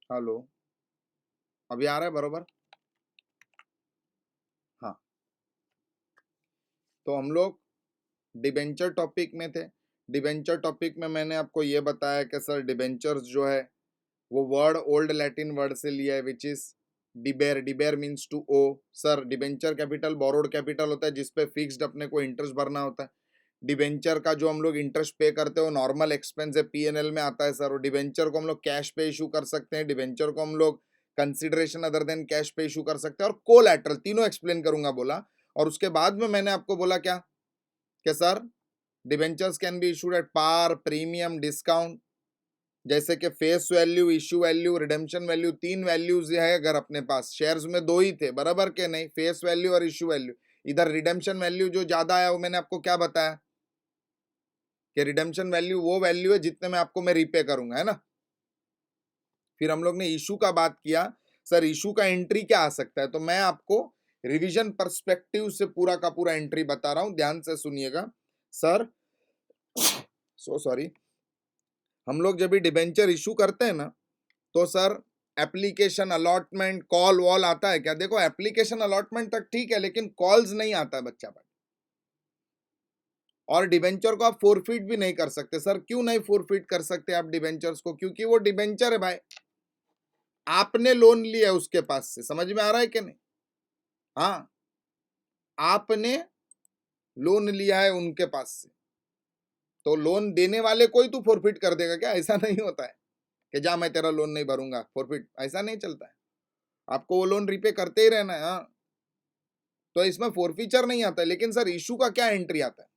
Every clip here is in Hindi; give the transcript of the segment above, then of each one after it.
हेलो, अभी आ रहा है बरोबर? हाँ, तो हम लोग डिबेंचर टॉपिक में थे। डिबेंचर टॉपिक में मैंने आपको ये बताया कि सर डिबेंचर्स जो है वो वर्ड ओल्ड लैटिन वर्ड से लिया है which is debere. Debere means to owe. Sir debenture capital borrowed capital होता है जिसपे फिक्स्ड अपने को इंटरेस्ट भरना होता है। डिबेंचर का जो हम लोग इंटरेस्ट पे करते हैं वो नॉर्मल एक्सपेंस है, पीएनएल में आता है सर। और डिबेंचर को हम लोग कैश पे इशू कर सकते हैं, डिबेंचर को हम लोग कंसिडरेशन अदर देन कैश पे इशू कर सकते हैं, और कोलैटरल, तीनों एक्सप्लेन करूंगा बोला। और उसके बाद में मैंने आपको बोला क्या कि sir debentures can be issued at par, premium, discount. जैसे कि face value, issue value, redemption value, तीन वैल्यूज है अगर अपने पास। शेयर्स में दो ही थे बराबर के नहीं, फेस वैल्यू और इश्यू वैल्यू। इधर रिडेम्पशन वैल्यू जो ज्यादा आया वो मैंने आपको क्या बताया कि रिडेम्पशन वैल्यू वो वैल्यू है जितने में आपको मैं रीपे करूंगा, है ना। फिर हम लोग ने इशू का बात किया। सर इशू का एंट्री क्या आ सकता है, तो मैं आपको रिवीजन पर्सपेक्टिव से पूरा का पूरा एंट्री बता रहा हूं, ध्यान से सुनिएगा। सर सो सॉरी, हम लोग जब भी डिबेंचर इशू करते हैं ना, तो sir application allotment call wall आता है क्या? देखो एप्लीकेशन अलॉटमेंट तक ठीक है, लेकिन कॉल्स नहीं आता है बच्चा भाई। और डिबेंचर को आप फोरफिट भी नहीं कर सकते। सर क्यों नहीं फोरफिट कर सकते आप डिबेंचर्स को? क्योंकि वो डिबेंचर है भाई, आपने लोन लिया है उसके पास से। समझ में आ रहा है कि नहीं? हाँ, आपने लोन लिया है उनके पास से, तो लोन देने वाले को ही तू फोरफिट कर देगा क्या? ऐसा नहीं होता है कि जा मैं तेरा लोन नहीं भरूंगा, फोरफिट ऐसा नहीं चलता है। आपको वो लोन रिपे करते ही रहना है। हाँ, तो इसमें फोरफीचर नहीं आता है। लेकिन सर इशू का क्या एंट्री आता है?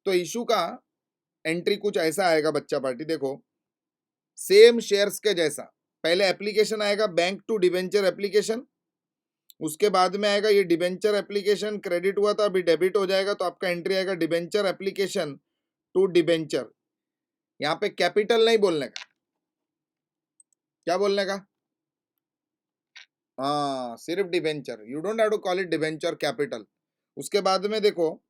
तो इशू का एंट्री कुछ ऐसा आएगा बच्चा पार्टी, देखो सेम शेयर्स के जैसा। पहले एप्लीकेशन आएगा बैंक टू डिबेंचर एप्लीकेशन, उसके बाद में आएगा ये डिबेंचर एप्लीकेशन क्रेडिट हुआ था अभी डेबिट हो जाएगा, तो आपका एंट्री आएगा डिबेंचर एप्लीकेशन टू डिबेंचर। यहाँ पे कैपिटल नहीं बोलने का, क्या बोलने का? हाँ, सिर्फ debenture, you don't have to call it debenture capital. उसके बाद में देखो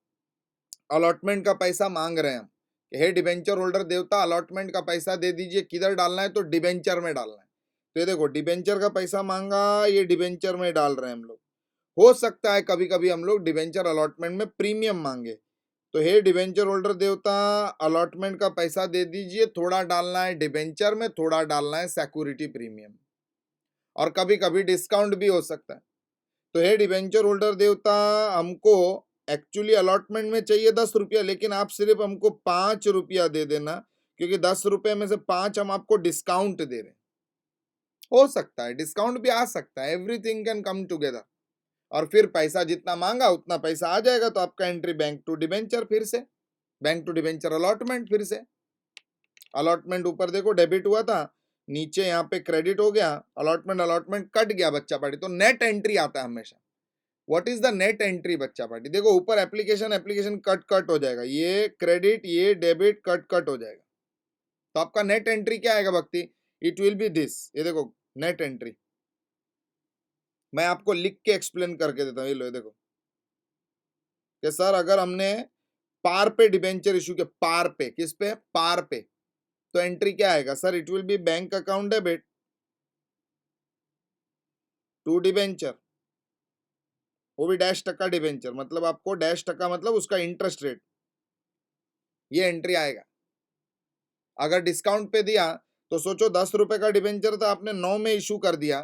अलॉटमेंट का पैसा मांग रहे हैं हम कि हे डिबेंचर होल्डर देवता अलॉटमेंट का पैसा दे दीजिए। किधर डालना है? तो डिबेंचर में डालना है। तो ये देखो डिबेंचर का पैसा मांगा, ये डिबेंचर में डाल रहे हैं हम लोग। हो सकता है कभी कभी हम लोग डिबेंचर अलॉटमेंट में प्रीमियम मांगे, तो हे डिबेंचर होल्डर देवता अलॉटमेंट का पैसा दे दीजिए, थोड़ा डालना है डिबेंचर में, थोड़ा डालना है सिक्योरिटी प्रीमियम। और कभी कभी डिस्काउंट भी हो सकता है। तो हे डिबेंचर होल्डर देवता हमको एक्चुअली अलॉटमेंट में चाहिए 10 रुपया, लेकिन आप सिर्फ हमको 5 रुपया दे देना, क्योंकि 10 रुपये में से 5 हम आपको डिस्काउंट दे रहे हैं। हो सकता है डिस्काउंट भी आ सकता है, एवरीथिंग कैन कम टुगेदर। और फिर पैसा जितना मांगा उतना पैसा आ जाएगा, तो आपका एंट्री बैंक टू डिबेंचर, फिर से बैंक टू डिबेंचर अलॉटमेंट, फिर से अलॉटमेंट ऊपर देखो डेबिट हुआ था, नीचे यहाँ पे क्रेडिट हो गया, अलॉटमेंट अलॉटमेंट कट गया बच्चा पार्टी, तो नेट एंट्री आता है हमेशा। What is the net entry बच्चा पार्टी? देखो ऊपर एप्लीकेशन एप्लीकेशन कट कट हो जाएगा, ये क्रेडिट ये डेबिट कट कट हो जाएगा, तो आपका नेट एंट्री क्या आएगा भक्ति? It will B this. ये देखो नेट एंट्री मैं आपको लिख के एक्सप्लेन करके देता हूँ। ये लो, ये देखो कि सर अगर हमने पार पे डिबेंचर इशू के, पार पे किस पे? पार पे, तो एंट्री क्या आएगा sir? It will be bank account debit to debenture, वो भी डैश टका डिबेंचर, मतलब आपको डैश टका मतलब उसका इंटरेस्ट रेट, ये एंट्री आएगा। अगर डिस्काउंट पे दिया तो सोचो 10 रुपए का डिबेंचर था, आपने 9 में इशू कर दिया,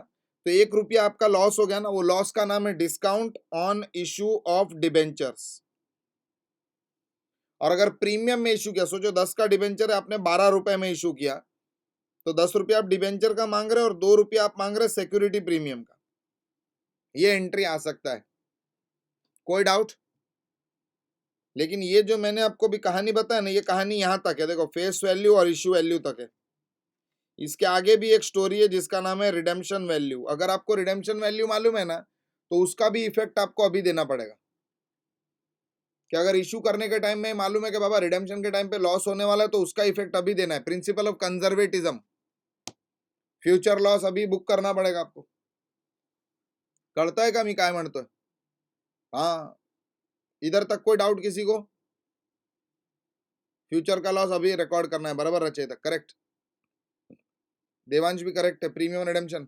तो 1 रुपया आपका लॉस हो गया ना। वो लॉस का नाम है discount on issue of debentures. और अगर प्रीमियम में इशू किया, सोचो 10 का डिबेंचर है, आपने 12 रुपए में इशू किया, तो 10 रुपया आप डिबेंचर का मांग रहे हो और 2 रुपया आप मांग रहे हो सिक्योरिटी प्रीमियम का। ये एंट्री आ सकता है, कोई डाउट? लेकिन ये जो मैंने आपको भी कहानी बताया ना, ये कहानी यहां तक है, देखो फेस वैल्यू और इशू वैल्यू तक है। इसके आगे भी एक स्टोरी है जिसका नाम है रिडेम्पशन वैल्यू। अगर आपको रिडेम्पशन वैल्यू मालूम है ना, तो उसका भी इफेक्ट आपको अभी देना पड़ेगा। कि अगर इशू करने के टाइम में मालूम है कि बाबा रिडेम्पशन के टाइम पे लॉस होने वाला है, तो उसका इफेक्ट अभी देना है। Principle of conservatism, future loss अभी बुक करना पड़ेगा आपको। कळतंय का मी काय म्हणतोय? हाँ, इधर तक कोई डाउट किसी को? फ्यूचर का लॉस अभी रिकॉर्ड करना है, बराबर रचेता, करेक्ट। देवांश भी करेक्ट है, प्रीमियम रिडेम्पशन।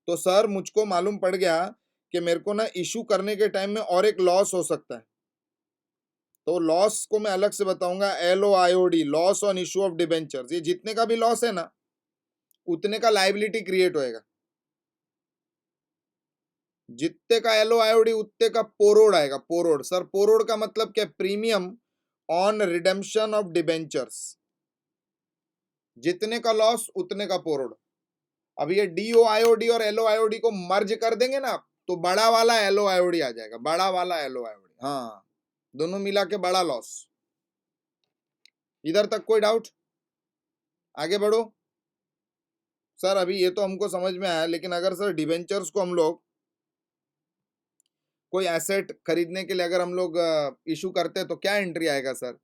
तो सर मुझको मालूम पड़ गया कि मेरे को ना इशू करने के टाइम में और एक लॉस हो सकता है, तो लॉस को मैं अलग से बताऊंगा, LOIOD, loss on issue of debentures. ये जितने का भी लॉस है ना उतने का लाइबिलिटी क्रिएट होएगा, जितने का LOIOD उतने का पोरोड आएगा। पोरोड सर, पोरोड का मतलब क्या? Premium on redemption of debentures. जितने का लॉस उतने का पोरोड। अब ये DOIOD और LOIOD को मर्ज कर देंगे ना आप, तो बड़ा वाला LOIOD आ जाएगा, बड़ा वाला LOIOD। हाँ, दोनों मिला के बड़ा लॉस। इधर तक कोई डाउट? आगे बढ़ो सर। अभी ये तो हमको समझ में आया, लेकिन अगर सर डिबेंचर्स को हम लोग कोई एसेट खरीदने के लिए अगर हम लोग इशू करते हैं तो क्या एंट्री आएगा सर?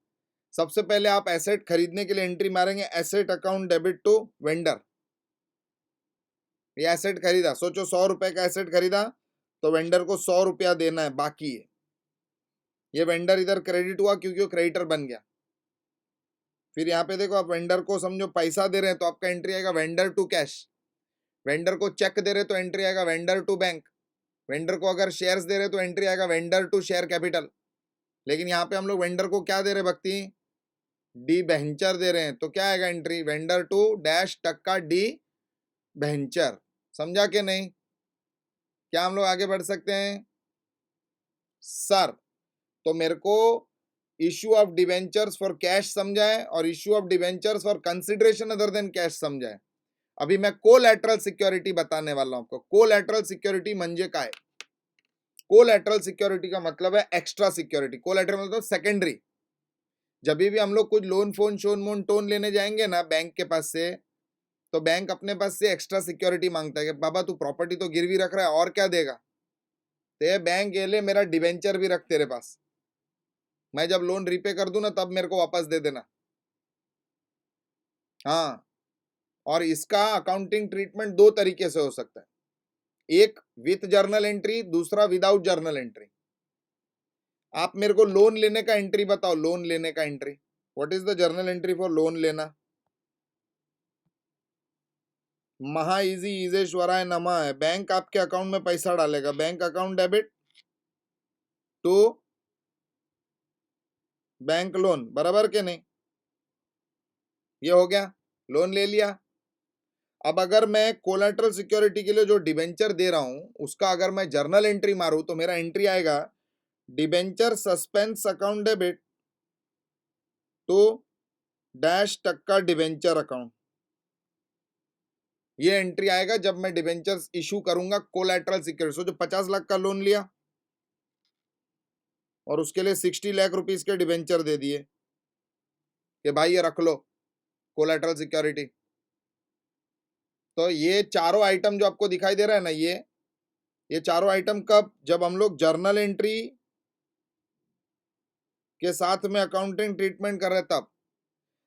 सबसे पहले आप एसेट खरीदने के लिए एंट्री मारेंगे asset account debit to vendor. ये एसेट खरीदा, सोचो 100 रुपए का एसेट खरीदा, तो वेंडर को 100 रुपया देना है, बाकी है। ये वेंडर इधर क्रेडिट हुआ क्योंकि वो क्रेडिटर बन गया। फिर यहाँ पे देखो, आप वेंडर को समझो पैसा दे रहे हैं तो आपका एंट्री आएगा वेंडर टू कैश। वेंडर को चेक दे रहे तो एंट्री आएगा वेंडर टू बैंक। वेंडर को अगर शेयर्स दे रहे तो एंट्री आएगा वेंडर टू शेयर कैपिटल। लेकिन यहाँ पे हम लोग वेंडर को क्या दे रहे भक्ति? डी बेंचर दे रहे हैं, तो क्या आएगा एंट्री? वेंडर टू डैश टक्का डी बेंचर। समझा कि नहीं? क्या हम लोग आगे बढ़ सकते हैं सर? तो मेरे को issue of debentures for cash समझाए और issue of debentures for consideration other than cash समझाए। अभी मैं कोलैटरल सिक्योरिटी बताने वाला हूं आपको। कोलैटरल सिक्योरिटी म्हणजे काय? कोलैटरल सिक्योरिटी का मतलब है एक्स्ट्रा सिक्योरिटी। कोलैटरल मतलब सेकेंडरी। जब भी हम लोग कुछ लोन फोन शोन मोन टोन लेने जाएंगे ना बैंक के पास से, तो बैंक अपने पास से एक्स्ट्रा सिक्योरिटी मांगता है कि बाबा तू प्रॉपर्टी तो गिरवी रख रहा है और क्या देगा? तो ये बैंक ये ले, मेरा डिवेंचर भी रख तेरे पास, मैं जब लोन रीपे कर दूं ना तब मेरे को वापस दे देना। हाँ, और इसका अकाउंटिंग ट्रीटमेंट दो तरीके से हो सकता है, एक विथ जर्नल एंट्री, दूसरा विदाउट जर्नल एंट्री। आप मेरे को लोन लेने का एंट्री बताओ, लोन लेने का entry. What is the journal entry for loan लेना? महा इजी, ईजेश्वराय नमा है। बैंक आपके अकाउंट में पैसा डालेगा, bank account debit to bank loan, बराबर के नहीं? ये हो गया, लोन ले लिया। अब अगर मैं कोलैटरल सिक्योरिटी के लिए जो डिबेंचर दे रहा हूं उसका अगर मैं जर्नल एंट्री मारूं तो मेरा एंट्री आएगा debenture suspense account debit to dash टक्का डिबेंचर अकाउंट। ये एंट्री आएगा जब मैं डिबेंचर्स इशू करूंगा कोलैटरल सिक्योरिटी। जो 50 लाख का लोन लिया और उसके लिए 60 लाख रुपीस के डिबेंचर दे दिए कि भाई ये रख लो कोलैटरल सिक्योरिटी। तो ये चारों आइटम जो आपको दिखाई दे रहा है ना, ये चारों आइटम कब? जब हम लोग जर्नल एंट्री के साथ में अकाउंटिंग ट्रीटमेंट कर रहे तब।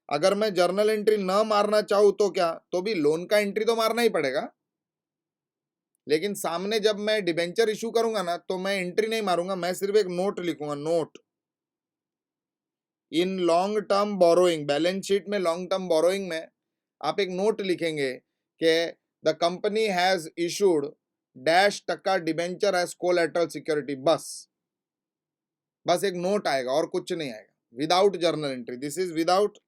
अगर मैं जर्नल एंट्री न मारना चाहूं तो क्या? तो भी लोन का एंट्री तो मारना ही पड़ेगा, लेकिन सामने जब मैं डिबेंचर इशू करूंगा ना तो मैं एंट्री नहीं मारूंगा, मैं सिर्फ एक नोट लिखूंगा, note in long term borrowing. Balance sheet में लॉन्ग टर्म बोरोइंग में आप एक नोट लिखेंगे कि the company has issued dash टक्का डिबेंचर एज कोलैटरल सिक्योरिटी। बस एक नोट आएगा और कुछ नहीं आएगा, without journal entry. This is without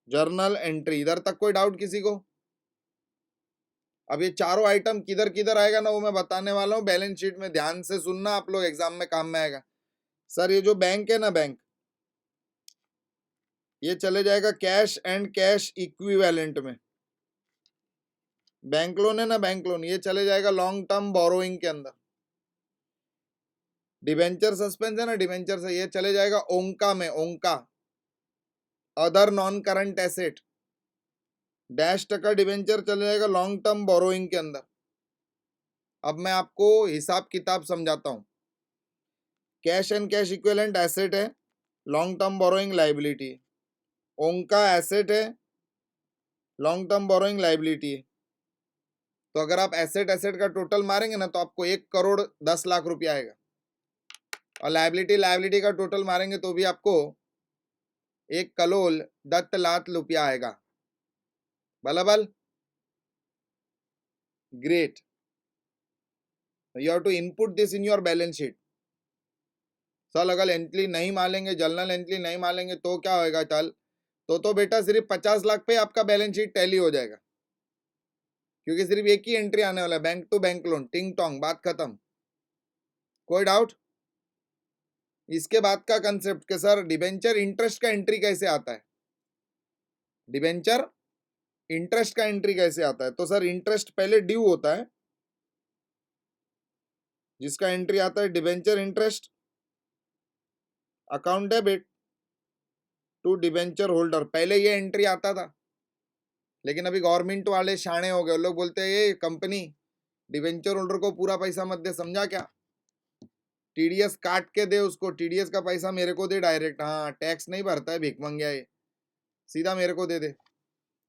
journal entry. इधर तक कोई डाउट किसी को? अब ये चारों आइटम किधर किधर आएगा ना वो मैं बताने वाला हूँ बैलेंस शीट में, ध्यान से सुनना, आप लोग एग्जाम में काम में आएगा। सर ये जो बैंक है ना, बैंक ये चले जाएगा कैश एंड कैश इक्विवेलेंट में। बैंक लोन है ना, बैंक लोन, ये चले जाएगा लॉन्ग टर्म बोरोइंग के अंदर। डिबेंचर सस्पेंस है ना, डिबेंचर से ये चले जाएगा ओंका में, ओंका other non current asset. Dash टका डिबेंचर चले जाएगा लॉन्ग टर्म बोरोइंग के अंदर। अब मैं आपको हिसाब किताब समझाता हूं। Cash and cash equivalent asset है, लॉन्ग टर्म बोरोइंग लाइबिलिटी है। ओंका एसेट है, लॉन्ग टर्म बोरोइंग लाइबिलिटी है। तो अगर आप एसेट एसेट का टोटल मारेंगे ना तो आपको 1,10,00,000 रुपया आएगा, और लाइबिलिटी लाइबिलिटी का टोटल मारेंगे तो भी आपको एक कलोल 10 लाख रुपया आएगा, बराबर, great, you have to input this in your balance sheet. चल अगर एंट्री नहीं मालेंगे, जर्नल एंट्री नहीं मालेंगे तो क्या होएगा, चल तो बेटा सिर्फ 50 लाख पे आपका बैलेंस शीट टैली हो जाएगा, क्योंकि सिर्फ एक ही एंट्री आने वाला है, बैंक टू बैंक लोन, टिंग टोंग, बात खत्म। कोई डाउट? इसके बाद का कंसेप्ट के सर डिबेंचर इंटरेस्ट का एंट्री कैसे आता है, डिबेंचर इंटरेस्ट का एंट्री कैसे आता है? तो सर इंटरेस्ट पहले ड्यू होता है, जिसका एंट्री आता है debenture interest, account debit to debenture holder, पहले ये एंट्री आता था, लेकिन अभी गवर्नमेंट वाले शाणे हो गए, लोग बोलते हैं ये कंपनी डिबेंचर होल्डर को पूरा पैसा मत दे, समझा क्या, टीडीएस काट के दे उसको, टीडीएस का पैसा मेरे को दे डायरेक्ट, हाँ टैक्स नहीं भरता है भिखमंगिया, ये सीधा मेरे को दे दे।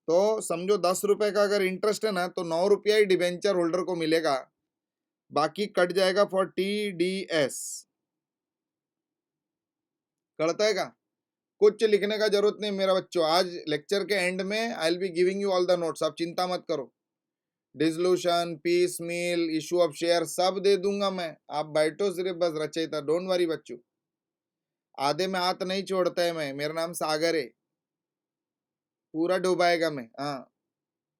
तो समझो 10 रुपए का अगर इंटरेस्ट है ना, तो 9 रुपया ही डिबेंचर होल्डर को मिलेगा, बाकी कट जाएगा फॉर टीडीएस। करता है का कुछ लिखने का जरूरत नहीं मेरा बच्चों, आज लेक्चर के एंड में I will be giving you all the notes, आप चिंता मत करो, dissolution, piecemeal, issue of share सब दे दूंगा मैं, आप बैठो सिर्फ बस रचयिता, डोंट वरी बच्चों, आधे में हाथ नहीं छोड़ता है मैं, मेरा नाम सागर है, पूरा डुबाएगा मैं, हाँ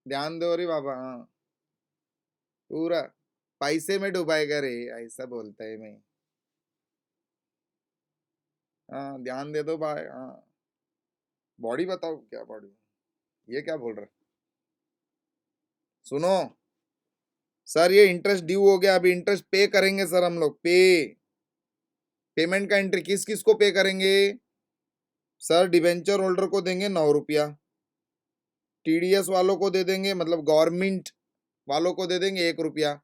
ध्यान दो रे बाबा, हाँ पूरा पैसे में डुबाएगा रे, ऐसा बोलता है मैं, हाँ ध्यान दे दो भाई, हाँ बॉडी बताओ क्या बॉडी, ये क्या बोल रहा है, सुनो सर ये इंटरेस्ट ड्यू हो गया, अभी इंटरेस्ट पे करेंगे सर हम लोग, पेमेंट का एंट्री किस किस को पे करेंगे सर, डिबेंचर होल्डर को देंगे 9 रुपया, टीडीएस वालों को दे देंगे, मतलब गवर्नमेंट वालों को दे देंगे 1 रुपया,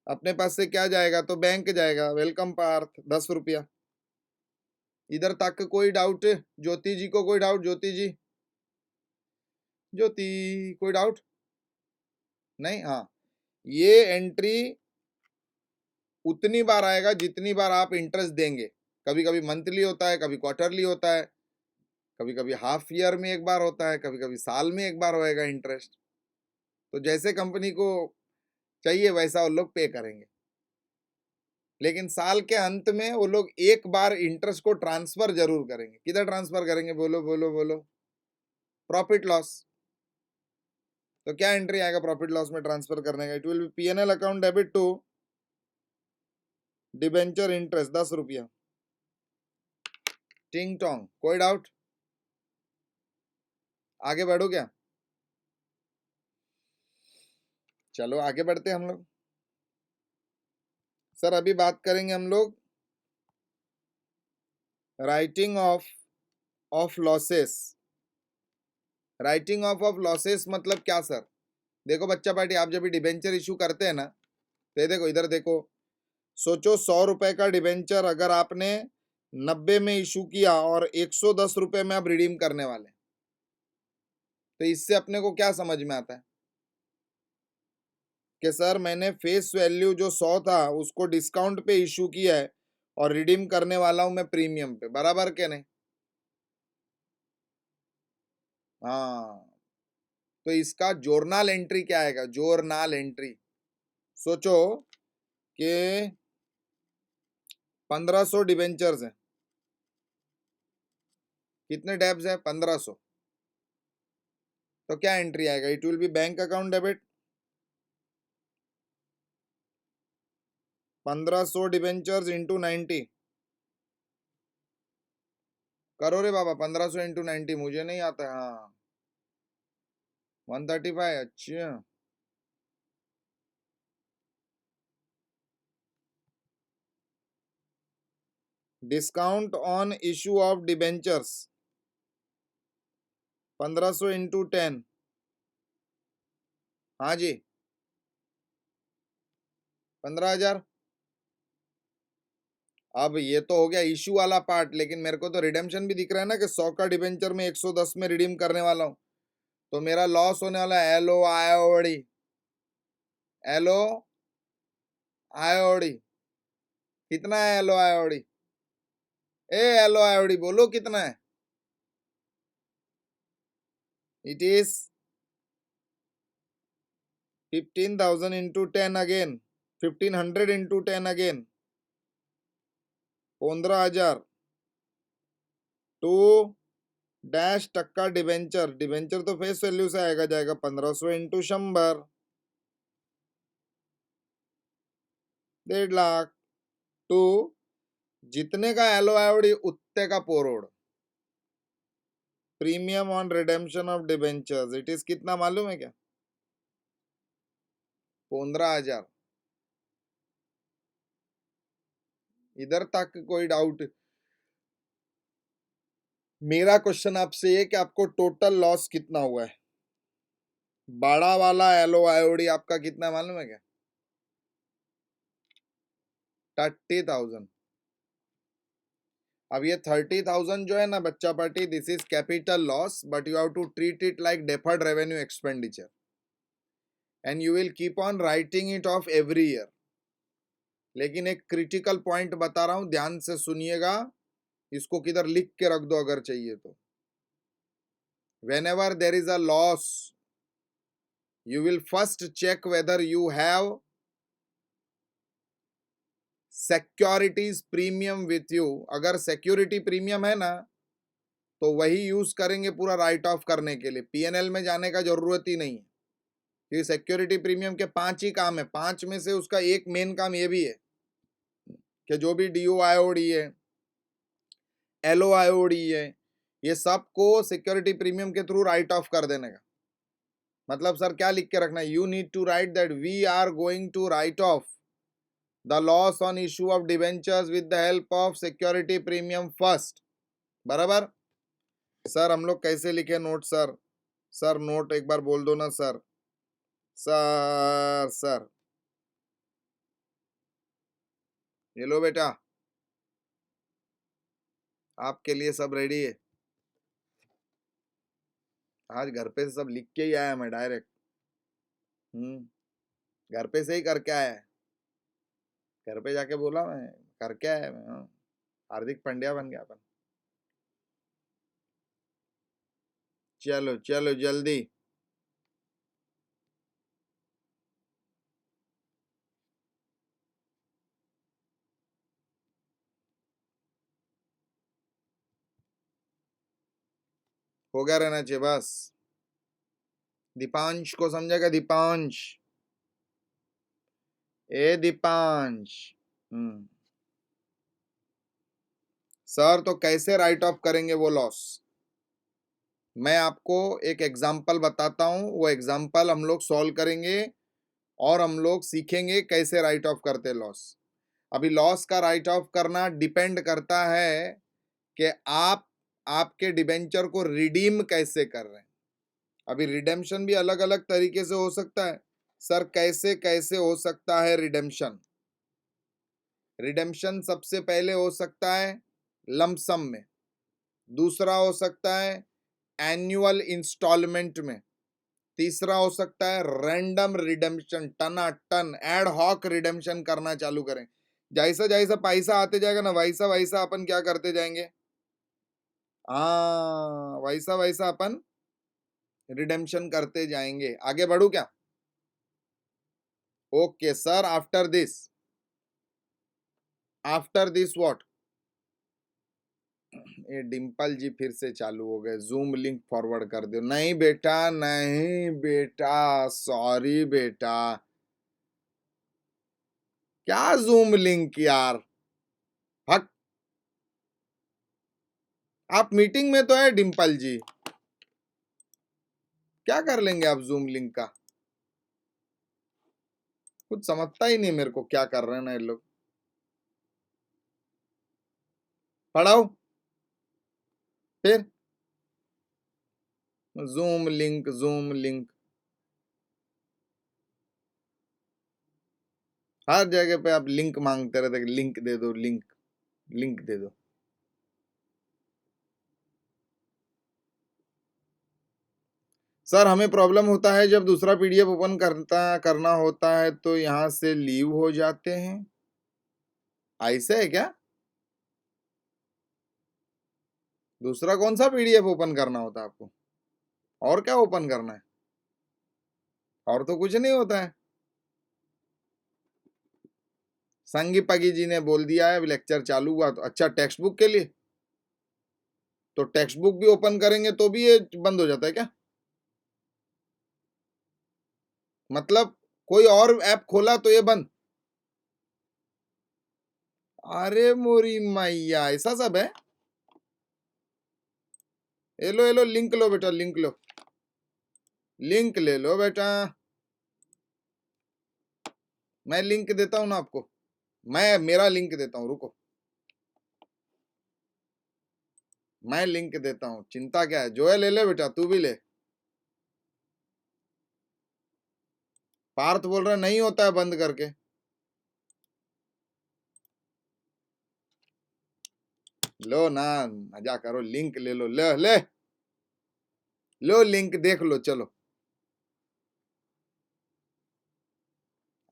अपने पास से क्या जाएगा, तो बैंक जाएगा, वेलकम पार्थ 10 रुपया। इधर तक कोई डाउट, ज्योति जी को कोई डाउट, ज्योति जी, ज्योति कोई डाउट नहीं, हाँ ये एंट्री उतनी बार आएगा जितनी बार आप इंटरेस्ट देंगे, कभी कभी मंथली होता है, कभी क्वार्टरली होता है, कभी कभी हाफ ईयर में एक बार होता है, कभी कभी साल में एक बार होएगा इंटरेस्ट, तो जैसे कंपनी को चाहिए वैसा वो लोग पे करेंगे, लेकिन साल के अंत में वो लोग एक बार इंटरेस्ट को ट्रांसफर जरूर करेंगे, किधर ट्रांसफर करेंगे, बोलो बोलो बोलो, प्रॉफिट लॉस, तो क्या एंट्री आएगा प्रॉफिट लॉस में ट्रांसफर करने का, it will be PNL account debit to debenture interest 10 रुपया, टिंग टोंग, कोई डाउट, आगे बढ़ो क्या, चलो आगे बढ़ते हैं हम लोग, सर अभी बात करेंगे हम लोग writing of losses, writing of losses मतलब क्या सर, देखो बच्चा पार्टी, आप जब भी डिबेंचर इशू करते हैं ना, तो देखो इधर देखो, सोचो 100 रुपए का डिबेंचर अगर आपने 90 में इशू किया और 110 रुपए में आप रिडीम करने वाले, तो इससे अपने को क्या समझ में आता है कि सर मैंने फेस वैल्यू जो 100 था उसको डिस्काउंट पे इशू किया है और रिडीम करने वाला हूं मैं प्रीमियम पे, बराबर के नहीं, हाँ तो इसका जोरनाल एंट्री क्या आएगा, जोरनाल एंट्री, सोचो कि 1500 डिबेंचर्स हैं, कितने डेब्स है 1500, तो क्या एंट्री आएगा, it will be bank account debit 1500 debentures into 90, करो रे बाबा 1500 इंटू 90, मुझे नहीं आता है, हाँ 135, अच्छा discount on issue of debentures 1500 into 10, हाँ जी 15,000, अब ये तो हो गया इशू वाला पार्ट, लेकिन मेरे को तो रिडेम्पशन भी दिख रहा है ना कि 100 का डिबेंचर में 110 में रिडीम करने वाला हूँ, तो मेरा लॉस होने वाला है, एलो आयोडी, एलो आयोडी, कितना है एलो आयोडी, ए एलो आयोडी बोलो कितना है, It is 15,000 into 10 again, 1500 into 10 again, 15,000 to dash टक्का डिबेंचर, डिबेंचर तो फेस वैल्यू से आएगा, जाएगा 1500 इंटू 100, 1.5 लाख टू जितने का एलओआईडी उतने का पोरोड, premium on redemption of debentures, it is कितना मालूम है क्या? 15,000। इधर तक कोई डाउट? मेरा क्वेश्चन आपसे ये कि आपको टोटल लॉस कितना हुआ है? बड़ा वाला एलओआईडी आपका कितना मालूम है क्या? 30,000। अब ये 30,000 जो है ना बच्चा party, this is capital loss, but you have to treat it like deferred revenue expenditure and you will keep on writing it off every year. लेकिन एक क्रिटिकल पॉइंट बता रहा हूं, ध्यान से सुनिएगा, इसको किधर लिख के रख दो अगर चाहिए तो। whenever there is a loss, you will first check whether you have securities premium with you। अगर सिक्योरिटी प्रीमियम है ना तो वही यूज करेंगे पूरा राइट ऑफ करने के लिए, पीएनएल में जाने का जरूरत ही नहीं है, क्योंकि सिक्योरिटी प्रीमियम के 5 ही काम है। 5 में से उसका एक मेन काम ये भी है कि जो भी डीओआईओडी है, एलओआईओडी है, ये सबको सिक्योरिटी प्रीमियम के थ्रू राइट ऑफ कर देने का मतलब सर क्या लिख के रखना है? You need to write that we are going to write off the loss on issue of debentures with the help of security premium first. बराबर? सर हम लोग कैसे लिखे नोट? सर सर नोट एक बार बोल दो ना सर। सर सर ये लो बेटा, आपके लिए सब रेडी है। आज घर पे से सब लिख के ही आया मैं डायरेक्ट। घर पे से ही करके आया है, घर पे जाके बोला मैं करके आया मैं। हार्दिक पांड्या बन गया अपन। चलो चलो जल्दी। हो गया रहना चाहिए बस। दीपांश को समझेगा? दीपांश, ए दीपांश। सर तो कैसे राइट ऑफ करेंगे वो लॉस? मैं आपको एक एग्जाम्पल बताता हूं, वो एग्जाम्पल हम लोग सॉल्व करेंगे और हम लोग सीखेंगे कैसे राइट ऑफ करते लॉस। अभी लॉस का राइट ऑफ करना डिपेंड करता है कि आप आपके डिबेंचर को रिडीम कैसे कर रहे हैं। अभी रिडेम्पशन भी अलग अलग तरीके से हो सकता है। सर कैसे कैसे हो सकता है रिडेम्पशन? रिडेम्पशन सबसे पहले हो सकता है लमसम में, दूसरा हो सकता है एनुअल इंस्टॉलमेंट में, तीसरा हो सकता है रैंडम रिडेम्पशन, टना टन एड हॉक रिडेम्पशन करना चालू करें। जैसा जैसा पैसा आते जाएगा ना वैसा वैसा अपन क्या करते जाएंगे? हाँ वैसा वैसा अपन रिडेम्पशन करते जाएंगे। आगे बढ़ू क्या? Okay sir, after this what? ये डिम्पल जी फिर से चालू हो गए। जूम लिंक फॉरवर्ड कर दो। नहीं बेटा, नहीं बेटा, सॉरी बेटा। क्या जूम लिंक यार? हक, आप मीटिंग में तो है डिम्पल जी, क्या कर लेंगे आप जूम लिंक का? कुछ समझता ही नहीं मेरे को क्या कर रहे हैं ना ये लोग। पढ़ाओ फिर। जूम लिंक, जूम लिंक, हर जगह पे आप लिंक मांगते रहते, लिंक दे दो, लिंक, लिंक दे दो। सर हमें प्रॉब्लम होता है जब दूसरा पीडीएफ ओपन करना होता है तो यहाँ से लीव हो जाते हैं। ऐसे है क्या? दूसरा कौन सा पीडीएफ ओपन करना होता है आपको? और क्या ओपन करना है, और तो कुछ नहीं होता है। संगी पगी जी ने बोल दिया है, लेक्चर चालू हुआ तो अच्छा टेक्स्ट बुक के लिए, तो टेक्स्ट बुक भी ओपन करेंगे तो भी ये बंद हो जाता है क्या? मतलब कोई और ऐप खोला तो ये बंद? अरे मोरी मैया, ऐसा सब है? ये लो लिंक लो बेटा, लिंक लो, लिंक ले लो बेटा। मैं लिंक देता हूं ना आपको, मैं मेरा लिंक देता हूं, रुको, मैं लिंक देता हूं, चिंता क्या है। जो है ले ले बेटा, तू भी ले। पार्थ बोल रहा नहीं होता है बंद करके। लो ना, मजा करो, लिंक ले लो, ले ले लो लिंक, देख लो, चलो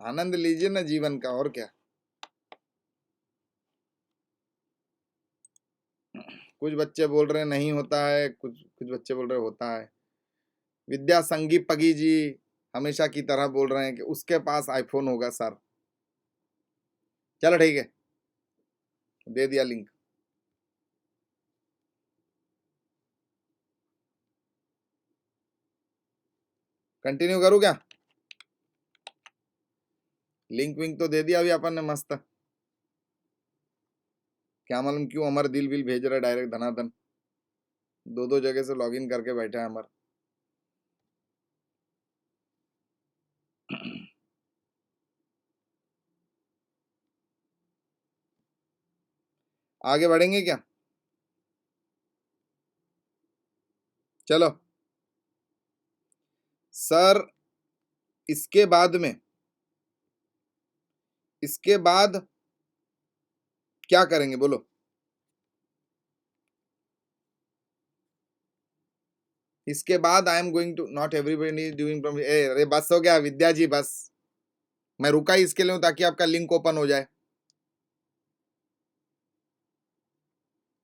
आनंद लीजिए ना जीवन का, और क्या। कुछ बच्चे बोल रहे हैं नहीं होता है, कुछ कुछ बच्चे बोल रहे होता है। विद्या संगी पगी जी हमेशा की तरह बोल रहे हैं कि उसके पास आईफोन होगा सर। चलो ठीक है, दे दिया लिंक। कंटिन्यू करूँ क्या? लिंक विंक तो दे दिया अभी अपन ने मस्त। क्या मालूम क्यों अमर दिल विल भेज रहा है डायरेक्ट धनाधन, दो दो जगह से लॉगिन करके बैठा है अमर। आगे बढ़ेंगे क्या? चलो सर, इसके बाद में, इसके बाद क्या करेंगे बोलो? इसके बाद I am going to, not everybody is doing from, अरे बस हो गया विद्या जी, बस। मैं रुका ही इसके लिए हूं ताकि आपका लिंक ओपन हो जाए।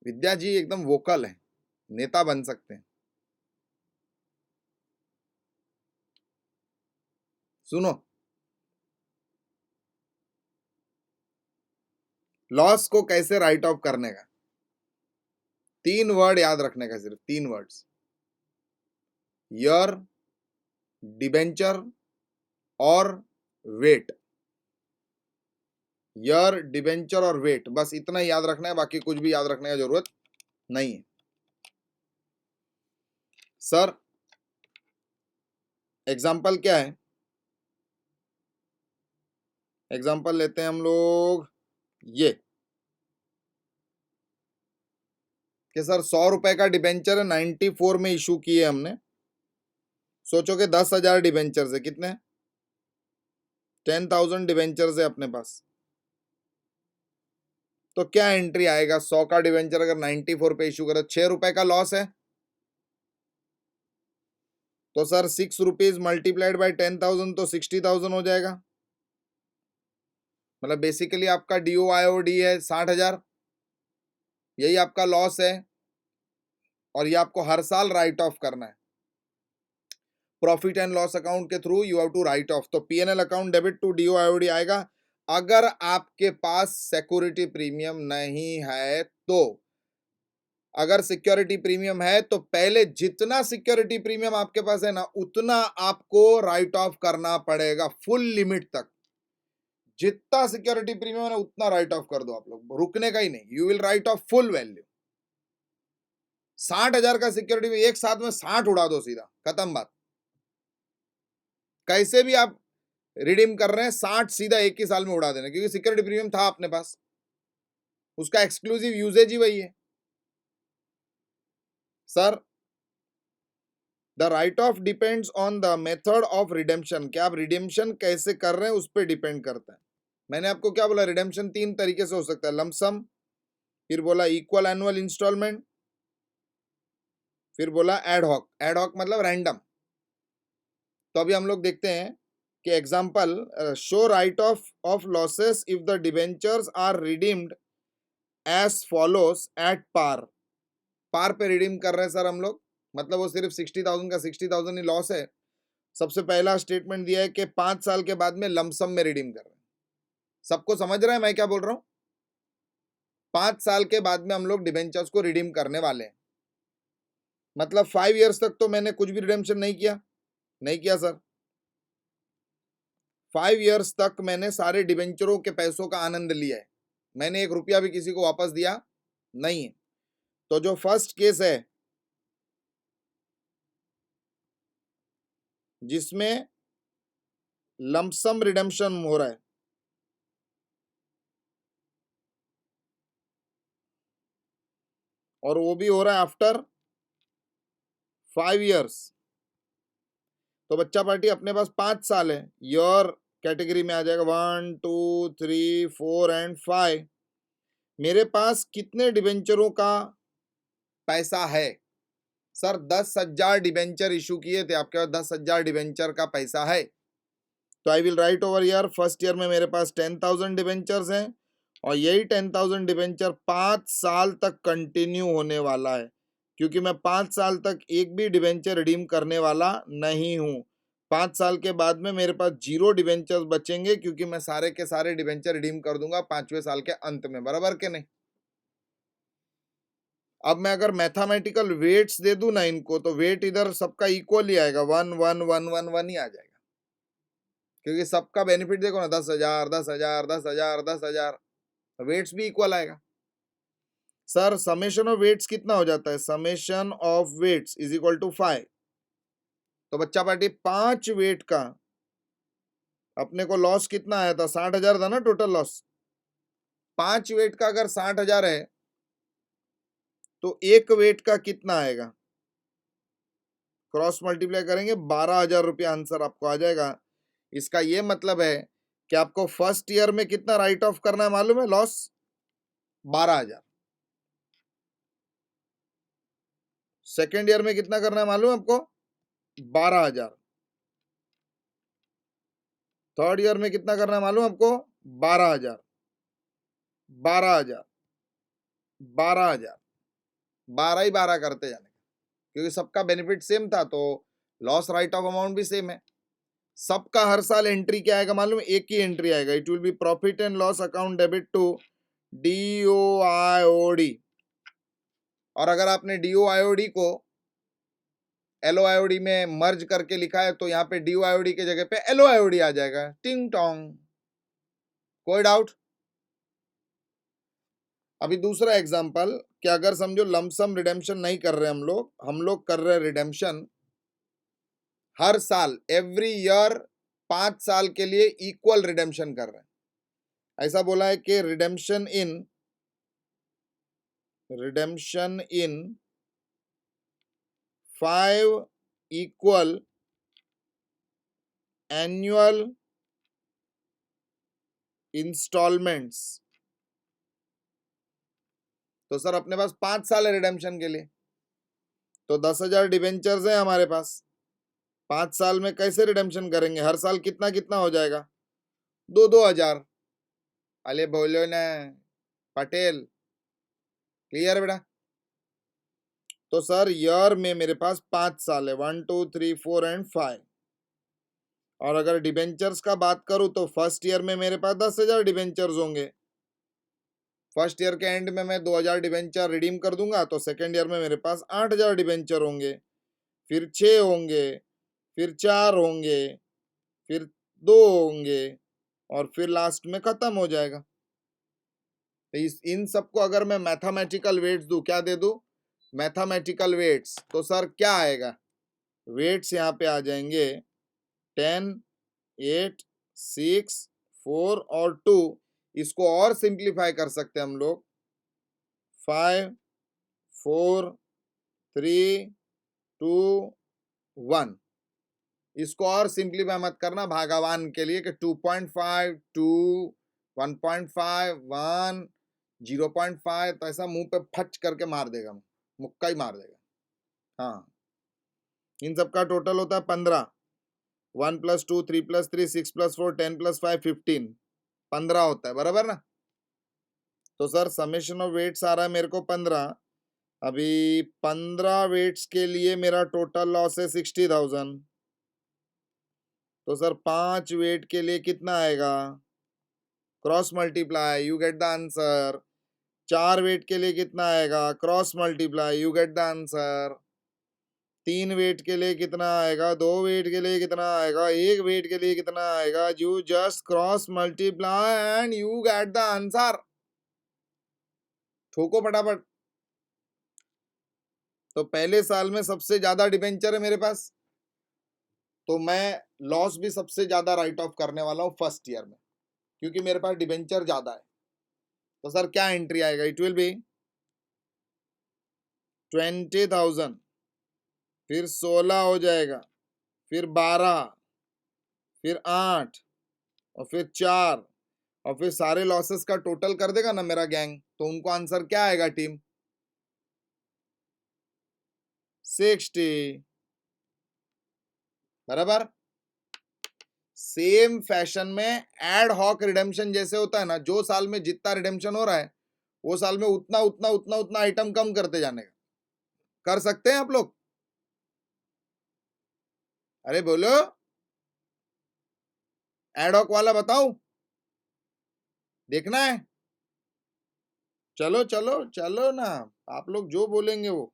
विद्या जी एकदम वोकल है, नेता बन सकते हैं। सुनो, लॉस को कैसे राइट ऑफ करने का, 3 वर्ड याद रखने का, सिर्फ 3 वर्ड्स, ईयर, डिबेंचर और वेट। ईयर, डिबेंचर और वेट, बस इतना ही याद रखना है, बाकी कुछ भी याद रखने का जरूरत नहीं है। सर एग्जाम्पल क्या है? एग्जाम्पल लेते हैं हम लोग ये कि सर 100 रुपए का डिबेंचर 94 में इशू किए हमने। सोचो कि 10,000 डिबेंचर है, कितने? 10,000 डिबेंचर है अपने पास। तो क्या एंट्री आएगा? 100 का डिबेंचर अगर 94 पे इशू करे, 6 रुपए का लॉस है। तो सर 6 रुपीज मल्टीप्लाइड बाई 10,000 तो 60,000 हो जाएगा। मतलब बेसिकली आपका DOIOD है 60,000, यही आपका लॉस है, और ये आपको हर साल राइट ऑफ करना है। प्रॉफिट एंड लॉस अकाउंट के through you have to write off. तो PNL account debit to DOIOD आएगा। अगर आपके पास सिक्योरिटी प्रीमियम नहीं है तो, अगर सिक्योरिटी प्रीमियम है तो पहले जितना सिक्योरिटी प्रीमियम आपके पास है ना, उतना आपको राइट ऑफ करना पड़ेगा, फुल लिमिट तक। जितना सिक्योरिटी प्रीमियम है ना उतना राइट ऑफ कर दो आप लोग, रुकने का ही नहीं, you will write of full value. 60,000 का सिक्योरिटी एक साथ में 60 उड़ा दो, सीधा खत्म बात। कैसे भी आप रिडीम कर रहे हैं, 60 सीधा एक ही साल में उड़ा देना, क्योंकि सिक्योरिटी प्रीमियम था अपने पास, उसका एक्सक्लूसिव यूजेज ही वही है। Sir the right of depends on the method of redemption, क्या आप रिडेम्पशन कैसे कर रहे हैं उस पर डिपेंड करता है। मैंने आपको क्या बोला, रिडेम्पशन 3 तरीके से हो सकता है, लमसम, फिर बोला इक्वल एनुअल इंस्टॉलमेंट, फिर बोला एडहॉक। एडहॉक मतलब रैंडम। तो अभी हम लोग देखते हैं कि example, show write off losses if the debentures are redeemed as follows at par. Par पे रिडीम कर रहे हैं सर हम लोग, मतलब वो सिर्फ 60,000 का 60,000 ही लॉस है। सबसे पहला स्टेटमेंट दिया है कि 5 साल के बाद में लमसम में रिडीम कर रहे हैं। सबको समझ रहा है मैं क्या बोल रहा हूं? 5 साल के बाद में हम लोग डिबेंचर्स को रिडीम करने वाले हैं। मतलब 5 years तक तो मैंने कुछ भी रिडेम्पशन नहीं किया, नहीं किया सर। 5 years तक मैंने सारे डिबेंचरों के पैसों का आनंद लिया है, मैंने 1 रुपया भी किसी को वापस दिया नहीं है। तो जो फर्स्ट केस है जिसमें लमसम रिडेम्पशन हो रहा है, और वो भी हो रहा है आफ्टर 5 years, तो बच्चा पार्टी अपने पास 5 साल है, योर कैटेगरी में आ जाएगा 1 2 3 4 एंड 5। मेरे पास कितने डिबेंचरों का पैसा है? सर 10,000 डिबेंचर इशू किए थे, आपके पास 10,000 डिबेंचर का पैसा है। तो I will write over year, first year में मेरे पास 10,000 डिबेंचर्स हैं, और यही 10,000 डिबेंचर 5 साल तक कंटिन्यू होने वाला है, क्योंकि मैं 5 साल तक एक भी डिबेंचर रिडीम करने वाला नहीं हूं। 5 साल के बाद में मेरे पास 0 डिबेंचर्स बचेंगे, क्योंकि मैं सारे के सारे डिबेंचर रिडीम कर दूंगा 5वें साल के अंत में, बराबर के नहीं? अब मैं अगर मैथमेटिकल वेट्स दे दूं ना इनको, तो वेट इधर सबका इक्वल ही आएगा, 1 1 1 1 1 ही आ जाएगा, क्योंकि सबका बेनिफिट देखो ना, 10,000 10,000 10,000 10,000, वेट्स भी इक्वल आएगा। सर समेशन ऑफ वेट्स कितना हो जाता है? Summation of weights is equal to 5। तो बच्चा पार्टी 5 वेट का अपने को लॉस कितना आया था? 60,000 था ना टोटल लॉस। 5 वेट का अगर 60,000 है, तो एक वेट का कितना आएगा? क्रॉस मल्टीप्लाई करेंगे, 12,000 रुपया आंसर आपको आ जाएगा। इसका ये मतलब है कि आपको फर्स्ट ईयर में कितना राइट ऑफ करना है मालूम है? लॉस 12,000। सेकेंड ईयर में कितना करना है मालूम है आपको? 12,000। थर्ड ईयर में कितना करना है मालूम है आपको? 12,000 12,000 12,000, 12 ही 12 करते जाने, क्योंकि सबका बेनिफिट सेम था, तो लॉस राइट ऑफ अमाउंट भी सेम है। सबका हर साल एंट्री क्या आएगा मालूम है? एक ही एंट्री आएगा, it will be profit and loss account debit to DOIOD। और अगर आपने DOIOD को LOIOD में मर्ज करके लिखा है, तो यहाँ पे DOIOD के जगह पे LOIOD आ जाएगा, टिंग टोंग। कोई डाउट? अभी दूसरा एग्जांपल, कि अगर समझो लमसम रिडेम्पशन नहीं कर रहे हम लोग कर रहे रिडेम्पशन हर साल, एवरी ईयर 5 साल के लिए इक्वल रिडेम्पशन कर रहे हैं। ऐसा बोला है कि रिडेम्पशन इन 5 इक्वल एनुअल इंस्टॉलमेंट्स। तो सर अपने पास 5 साल है रिडेम्पशन के लिए, तो 10,000 डिबेंचर्स है हमारे पास। 5 साल में कैसे रिडेम्पशन करेंगे? हर साल कितना कितना हो जाएगा? 2-2 हजार। अले बोलो ना पटेल, क्लियर बेटा? तो सर ईयर में मेरे पास 5 साल है, 1 2 3 4 एंड 5। और अगर डिबेंचर्स का बात करूं, तो फर्स्ट ईयर में मेरे पास 10,000 डिबेंचर्स होंगे। फर्स्ट ईयर के एंड में मैं 2,000 डिबेंचर रिडीम कर दूंगा, तो सेकेंड ईयर में मेरे पास 8,000 डिबेंचर होंगे, फिर 6 होंगे, फिर 4 होंगे, फिर 2 होंगे, और फिर लास्ट में खत्म हो जाएगा। तो इन सबको अगर मैं मैथमेटिकल वेट्स दूं, क्या दे दूं? मैथमेटिकल वेट्स, तो सर क्या आएगा? वेट्स यहाँ पे आ जाएंगे 10 8 6 4 और 2। इसको और सिंप्लीफाई कर सकते हैं हम लोग, 5 4 3 2 1। इसको और सिंप्लीफाई मत करना भागवान के लिए, कि 2.5 2 1.5 1 0.5, तो ऐसा मुंह पे फच करके मार देगा, मुक्का ही मार देगा। हाँ, इन सबका टोटल होता है 15। 1 + 2 3 + 3 6 + 4 10 + 5 15, 15 होता है, बराबर ना? तो सर समेशन ऑफ वेट्स आ रहा है मेरे को 15। अभी 15 वेट्स के लिए मेरा टोटल लॉस है 60,000। तो सर 5 वेट के लिए कितना आएगा? Cross multiply, you get the answer. 4 weight के लिए कितना आएगा? Cross multiply, you get the answer. 3 weight के लिए कितना आएगा? 2 वेट के लिए कितना आएगा? 1 वेट के लिए कितना आएगा? You just cross multiply and you get the answer. ठोको फटाफट। तो पहले साल में सबसे ज्यादा डिबेंचर है मेरे पास, तो मैं लॉस भी सबसे ज्यादा राइट ऑफ करने वाला हूं फर्स्ट ईयर में, क्योंकि मेरे पास डिबेंचर ज्यादा है। तो सर क्या एंट्री आएगा? इट विल बी 20,000, फिर 16 हो जाएगा, फिर 12, फिर 8 और फिर 4 और फिर सारे लॉसेस का टोटल कर देगा ना मेरा गैंग, तो उनको आंसर क्या आएगा टीम? 60। बराबर। सेम फैशन में एड हॉक रिडेम्पशन जैसे होता है ना, जो साल में जितना रिडेम्पशन हो रहा है वो साल में उतना उतना उतना उतना आइटम कम करते जाने का। कर सकते हैं आप लोग? अरे बोलो, एड हॉक वाला बताऊं? देखना है? चलो चलो चलो ना, आप लोग जो बोलेंगे वो।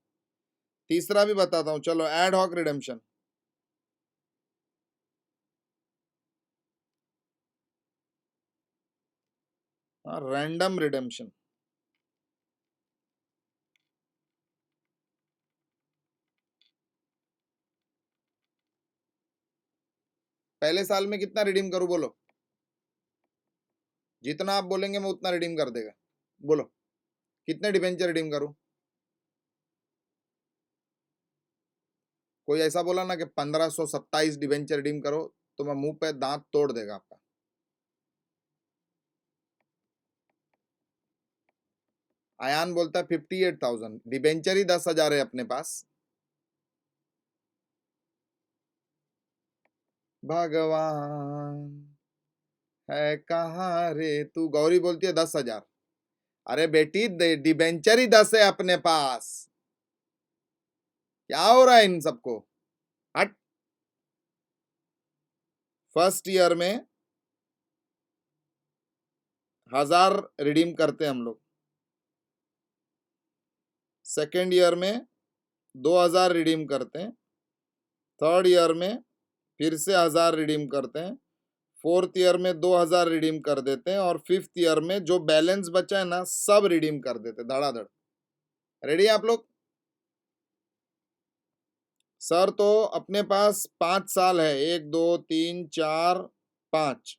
तीसरा भी बताता हूं, चलो। Ad hoc redemption, random redemption. पहले साल में कितना रिडीम करूं? बोलो। जितना आप बोलेंगे मैं उतना रिडीम कर देगा। बोलो कितने डिबेंचर रिडीम करूं? कोई ऐसा बोला ना कि 1527 डिबेंचर रिडीम करो, तो मैं मुंह पे दांत तोड़ देगा आपका। आयान बोलता है 58,000। डिबेंचर ही 10,000 है अपने पास। भगवान है कहाँ रे तू? गौरी बोलती है 10,000। अरे बेटी, डिबेंचर ही 10 है अपने पास। क्या हो रहा है इन सबको? हट। फर्स्ट ईयर में 1,000 रिडीम करते हैं हम लोग, सेकेंड ईयर में 2,000 रिडीम करते हैं, थर्ड ईयर में फिर से 1,000 रिडीम करते हैं, फोर्थ ईयर में 2,000 रिडीम कर देते हैं, और फिफ्थ ईयर में जो बैलेंस बचा है ना सब रिडीम कर देते धड़ाधड़। रेडी आप लोग? सर तो अपने पास 5 साल है, 1 2 3 4 5।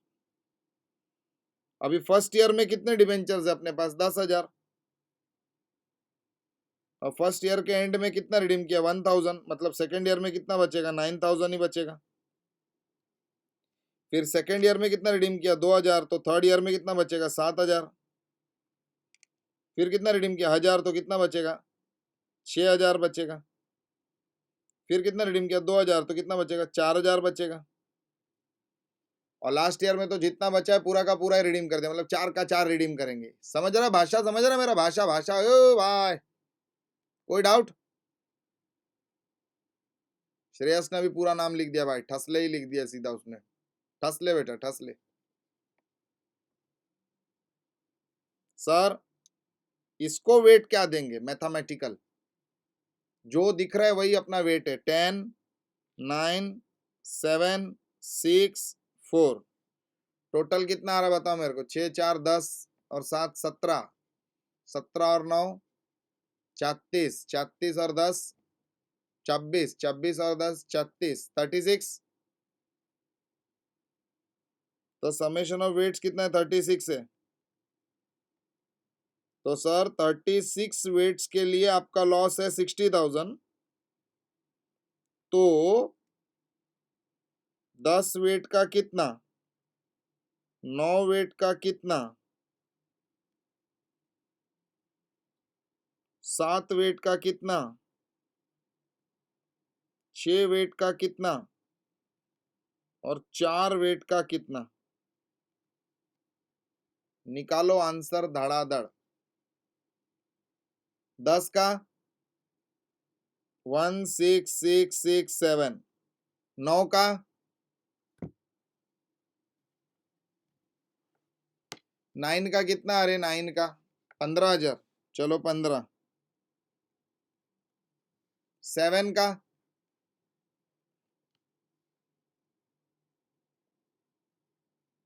अभी फर्स्ट ईयर में कितने डिबेंचर्स है अपने पास? 10,000। और फर्स्ट ईयर के एंड में कितना रिडीम किया? 1,000। मतलब सेकेंड ईयर में कितना बचेगा? 9,000 ही बचेगा। फिर सेकेंड ईयर में कितना रिडीम किया? 2,000। तो थर्ड ईयर में कितना बचेगा? 7,000। फिर कितना रिडीम किया? 1,000। तो कितना बचेगा? 6,000 बचेगा। फिर कितना रिडीम किया? 2,000। तो कितना बचेगा? 4,000 बचेगा। और लास्ट ईयर में तो जितना बचा है पूरा का पूरा ही रिडीम कर दे, मतलब 4 का 4 रिडीम करेंगे। समझ रहा? भाषा समझ रहा? मेरा भाषा भाषा ओ भाई, कोई डाउट? श्रेयस ने भी पूरा नाम लिख दिया भाई, ठसले ही लिख दिया सीधा उसने। ठसले बेटा ठसले। सर इसको वेट क्या देंगे? मैथमेटिकल जो दिख रहा है वही अपना वेट है। 10 9 7 6 4। टोटल कितना आ रहा है बताओ मेरे को? 6 4 10 और 7 17। 17 और 9 36। 36 और 10 26। 26 और 10 36। 36। तो समेशन ऑफ वेट्स कितना है? 36 है। तो सर 36 वेट्स के लिए आपका लॉस है 60,000। तो 10 वेट का कितना? 9 वेट का कितना? 7 वेट का कितना? 6 वेट का कितना? और 4 वेट का कितना? निकालो आंसर धड़ाधड़। 10 का 16,667। 9 का 9 का कितना? अरे 9 का 15,000। चलो 15। 7 का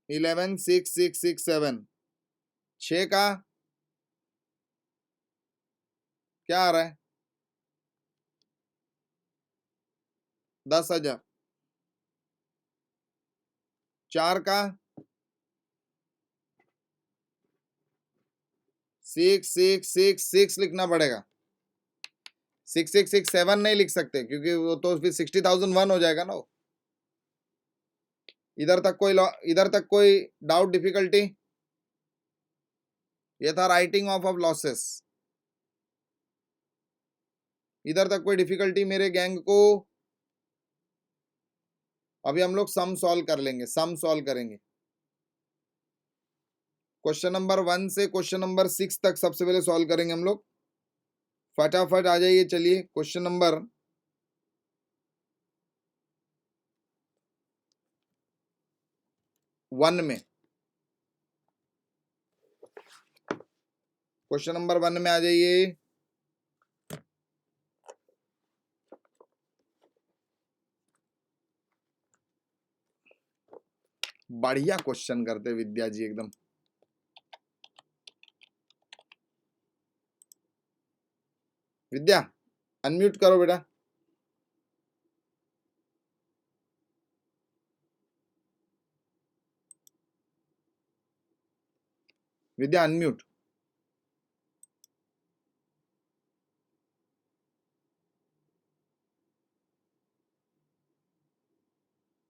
11,6,667। 6 का क्या आ रहा है? 10,000। 4 का 6,6,6,6 लिखना पड़ेगा। 6,6,6,7 नहीं लिख सकते क्योंकि वो तो फिर 60,001 हो जाएगा ना वो। इधर तक कोई डाउट, डिफिकल्टी? ये था राइटिंग ऑफ लॉसेस। इधर तक कोई डिफिकल्टी मेरे गैंग को? अभी हम लोग सम सॉल्व कर लेंगे, सम सॉल्व करेंगे। क्वेश्चन नंबर 1 से क्वेश्चन नंबर 6 तक सबसे पहले सॉल्व करेंगे हम लोग। फटाफट आ जाइए। चलिए क्वेश्चन नंबर 1 में, क्वेश्चन नंबर 1 में आ जाइए। बढ़िया क्वेश्चन करते विद्या जी एकदम। विद्या अनम्यूट करो बेटा। विद्या अनम्यूट।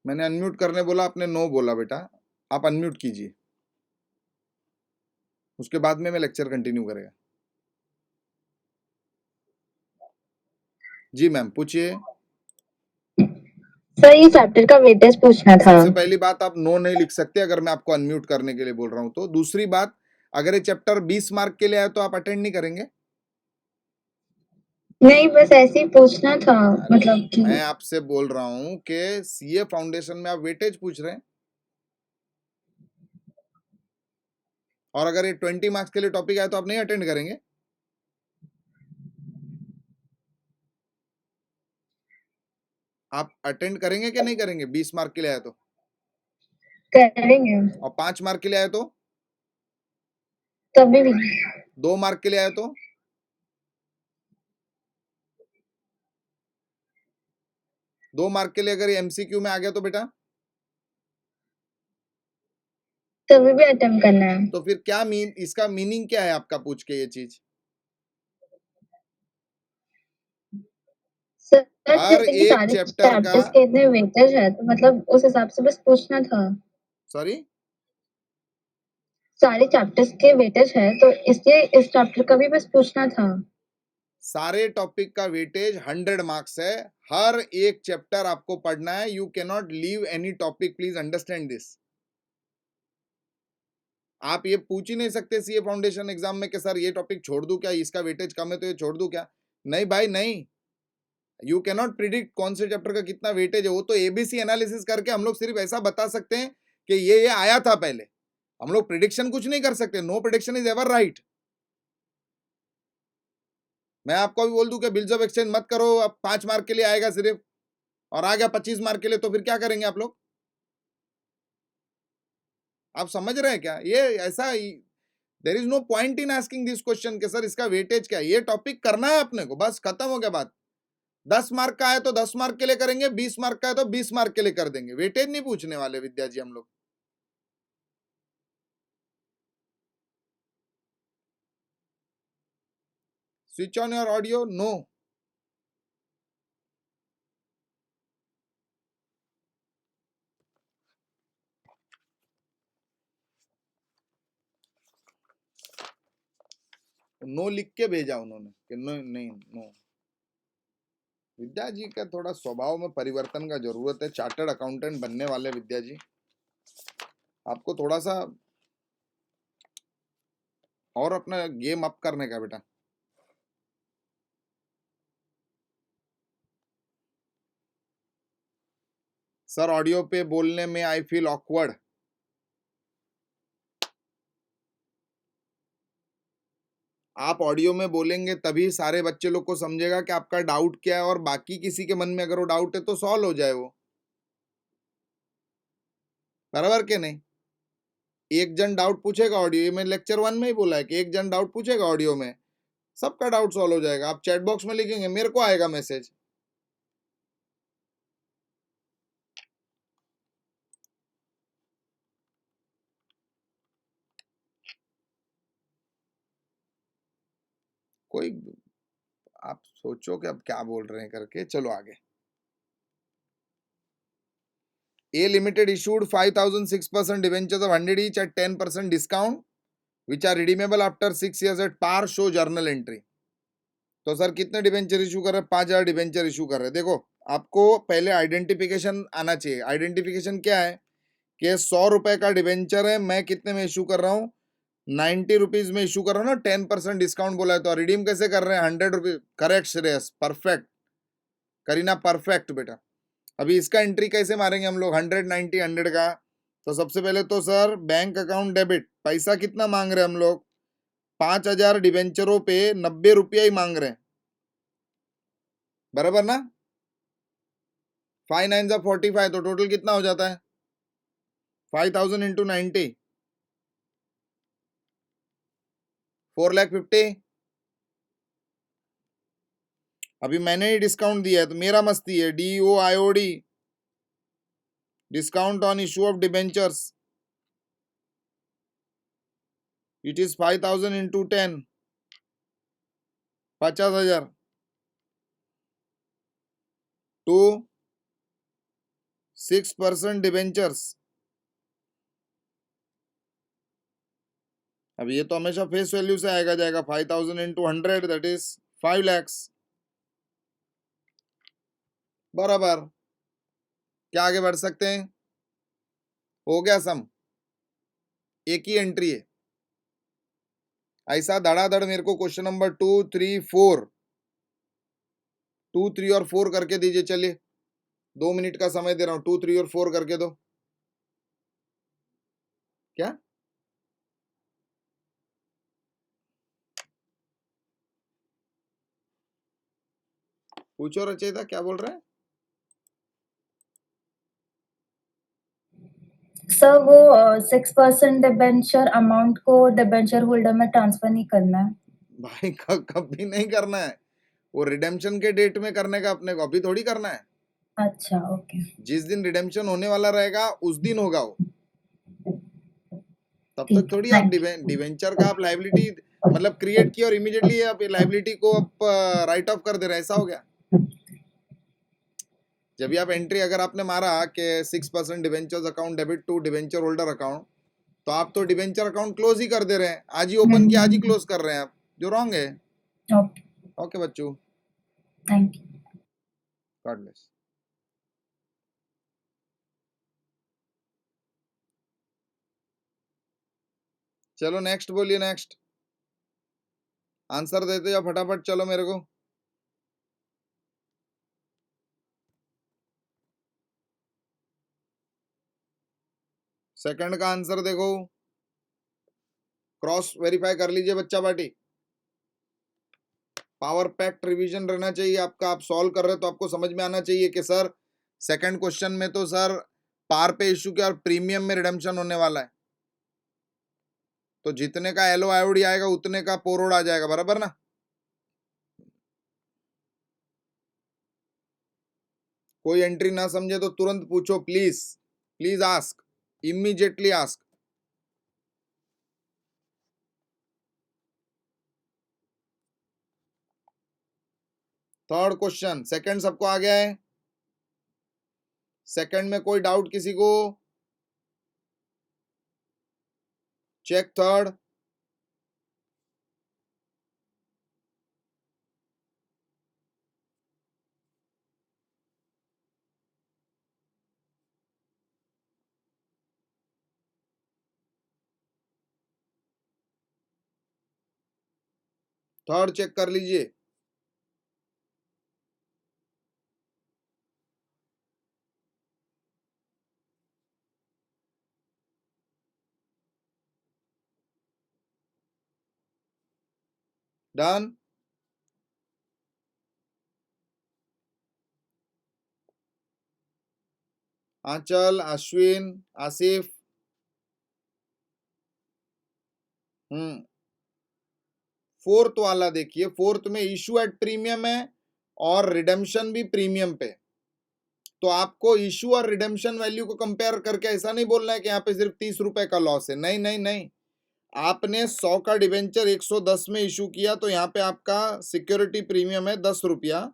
मैंने अनम्यूट करने बोला, आपने नो बोला बेटा। आप अनम्यूट कीजिए, उसके बाद में मैं लेक्चर कंटिन्यू करेगा। जी मैम पूछिए। सर ये चैप्टर का वेटेज पूछना था। सबसे पहली बात, आप नो नहीं लिख सकते अगर मैं आपको अनम्यूट करने के लिए बोल रहा हूं तो। दूसरी बात, अगर ये चैप्टर 20 मार्क के लिए आए तो आप अटेंड नहीं करेंगे? नहीं बस ऐसे ही पूछना था, मतलब कि मैं आपसे बोल रहा हूं कि सीए फाउंडेशन में आप वेटेज पूछ रहे हैं, और अगर ये 20 मार्क्स के लिए टॉपिक आए तो आप नहीं अटेंड करेंगे? आप अटेंड करेंगे कि नहीं करेंगे 20 मार्क के लिए आए तो? करेंगे और 5 मार्क के लिए आए तो? तभी भी। 2 मार्क के लिए आए तो? 2 मार्क के लिए अगर ये एमसीक्यू में आ गया तो बेटा? तभी भी अटेम्प्ट करना है। तो फिर क्या इसका मीनिंग क्या है आपका पूछ के ये चीज? सर हर जैसे कि एक सारे चैप्टर का, चैप्टर्स के इतने वेटेज है तो मतलब उस हिसाब से बस पूछना था। सॉरी, सारे चैप्टर्स के वेटेज है तो इसलिए इस चैप्टर का भी बस पूछना था। सारे टॉपिक का वेटेज 100 मार्क्स है। हर एक चैप्टर आपको पढ़ना है। You can not leave any topic, please understand this. आप ये पूछ ही नहीं सकते सीए फाउंडेशन एग्जाम में कि सर ये टॉपिक छोड़ दूं क्या, इसका वेटेज कम है तो ये छोड़ दूं क्या? नहीं भाई नहीं। यू कैन नॉट प्रिडिक्ट कौन से चैप्टर का कितना वेटेज है। वो तो एबीसी एनालिसिस करके हम लोग सिर्फ ऐसा बता सकते हैं कि ये आया था पहले। हम लोग प्रिडिक्शन कुछ नहीं कर सकते। No prediction is ever right. मैं आपको भी बोल दूं कि बिल्स ऑफ एक्सचेंज मत करो, अब 5 मार्क के लिए आएगा सिर्फ, और आ गया 25 मार्क के लिए, तो फिर क्या करेंगे आप लोग? आप समझ रहे हैं क्या? ये ऐसा, there is no point in asking this question कि सर इसका वेटेज क्या है। ये टॉपिक करना है अपने को, बस खत्म हो गया बात। 10 मार्क का है तो 10 मार्क के लिए करेंगे, 20 मार्क का है तो 20 मार्क के लिए कर देंगे। वेटेज नहीं पूछने वाले विद्या जी हम लोग। Switch on your audio. No, no लिख के भेजा उन्होंने कि नो नहीं नो। विद्या जी का थोड़ा स्वभाव में परिवर्तन का जरूरत है। चार्टर्ड अकाउंटेंट बनने वाले विद्या जी, आपको थोड़ा सा और अपना गेम अप करने का बेटा। सर ऑडियो पे बोलने में आई फील ऑकवर्ड। आप ऑडियो में बोलेंगे तभी सारे बच्चे लोग को समझेगा कि आपका डाउट क्या है, और बाकी किसी के मन में अगर वो डाउट है तो सॉल्व हो जाए वो, बराबर के नहीं। एक जन डाउट पूछेगा ऑडियो, ये मैं लेक्चर 1 में ही बोला है कि एक जन डाउट पूछेगा ऑडियो में, सबका डाउट सॉल्व हो जाएगा। आप चैट बॉक्स में लिखेंगे, मेरे को आएगा मैसेज। कोई, आप सोचो कि अब क्या बोल रहे हैं करके। चलो आगे। A Limited issued 5,006% debentures of 100 each at 10% discount, which are redeemable after 6 years at par, show journal entry। तो सर कितने डिबेंचर इशू कर रहे हैं? 5,000 डिबेंचर इशू कर रहे हैं। देखो, आपको पहले आइडेंटिफिकेशन आना चाहिए। आइडेंटिफिकेशन क्या है कि 100 रुपए का डिबेंचर है, मैं कितने में इशू कर रहा हूँ? 90 रुपीज में इशू कर रहा हूँ ना, 10% डिस्काउंट बोला है, तो रिडीम कैसे कर रहे हैं? 100 rupees. Correct Shreyas, perfect. Kareena perfect बेटा। अभी इसका एंट्री कैसे मारेंगे हम लोग? 100, 90, 100 का। तो सबसे पहले तो सर बैंक अकाउंट डेबिट, पैसा कितना मांग रहे हैं हम लोग? 5,000 डिबेंचरों पे 90 रुपया ही मांग रहे हैं, बराबर ना? 5 9 45, तो टोटल कितना हो जाता है? 5,000 इंटू 90, 4,50,000। अभी मैंने ही डिस्काउंट दिया है तो मेरा मस्ती है। DOIOD, discount on issue of debentures, it is 5,000 into 10, 50,000 to 6% debentures. अब ये तो हमेशा फेस वैल्यू से आएगा जाएगा। 5,000 इंटू 100, दैट इज 5 lakhs, बराबर। क्या आगे बढ़ सकते हैं? हो गया सम, एक ही एंट्री है। ऐसा धड़ाधड़ मेरे को क्वेश्चन नंबर 2 3 4, 2 3 और 4 करके दीजिए। चलिए 2 मिनट का समय दे रहा हूं, 2 3 और 4 करके दो। क्या पूछो रचयिता, क्या बोल रहे हैं? सर वो 6% डिबेंचर अमाउंट को डिबेंचर होल्डर में ट्रांसफर नहीं करना है। भाई कभी नहीं करना है, वो रिडेम्पशन के डेट में करने का अपने को, अभी थोड़ी करना है। अच्छा, ओके। जिस दिन रिडेम्पशन होने वाला रहेगा उस दिन होगा वो, तब तक ठीक है, थोड़ी आप थैंक यू। डिवेंचर का आप लाइबिलिटी मतलब क्रिएट की और इमीडिएटली आप लाइबिलिटी को आप राइट ऑफ कर दे रहे, ऐसा हो गया। जब भी आप एंट्री अगर आपने मारा कि 6% debentures account debit to debenture holder account, तो आप तो डिवेंचर अकाउंट क्लोज ही कर दे रहे हैं, आज ही ओपन किया आज ही क्लोज कर रहे हैं आप, जो रॉन्ग है। ओके, ओके बच्चों, थैंक यू। God bless. चलो नेक्स्ट बोलिए, नेक्स्ट आंसर देते जाओ फटाफट, चलो मेरे को। सेकंड का आंसर देखो, क्रॉस वेरीफाई कर लीजिए बच्चा पार्टी। पावर पैक्ट रिवीजन रहना चाहिए आपका। आप सॉल्व कर रहे हो तो आपको समझ में आना चाहिए कि सर सेकंड क्वेश्चन में तो सर पार पे इश्यू किया और प्रीमियम में रिडेम्पशन होने वाला है, तो जितने का एलओ आईओडी आएगा उतने का पोरोड आ जाएगा, बराबर ना? कोई एंट्री ना समझे तो तुरंत पूछो please, please ask, immediately ask. Third question, second सबको आ गया है? सेकंड में कोई डाउट किसी को? Check third. थर्ड चेक कर लीजिए। डन। आंचल, अश्विन, आसिफ। फोर्थ वाला देखिए, फोर्थ में इशू एट प्रीमियम है और रिडेम्पशन भी प्रीमियम पे। तो आपको इशू और रिडेम्पशन वैल्यू को कंपेयर करके ऐसा नहीं बोलना है कि यहाँ पे सिर्फ 30 रुपए का लॉस है। नहीं नहीं नहीं, आपने 100 का डिबेंचर 110 में इशू किया तो यहाँ पे आपका सिक्योरिटी प्रीमियम है 10 रुपया,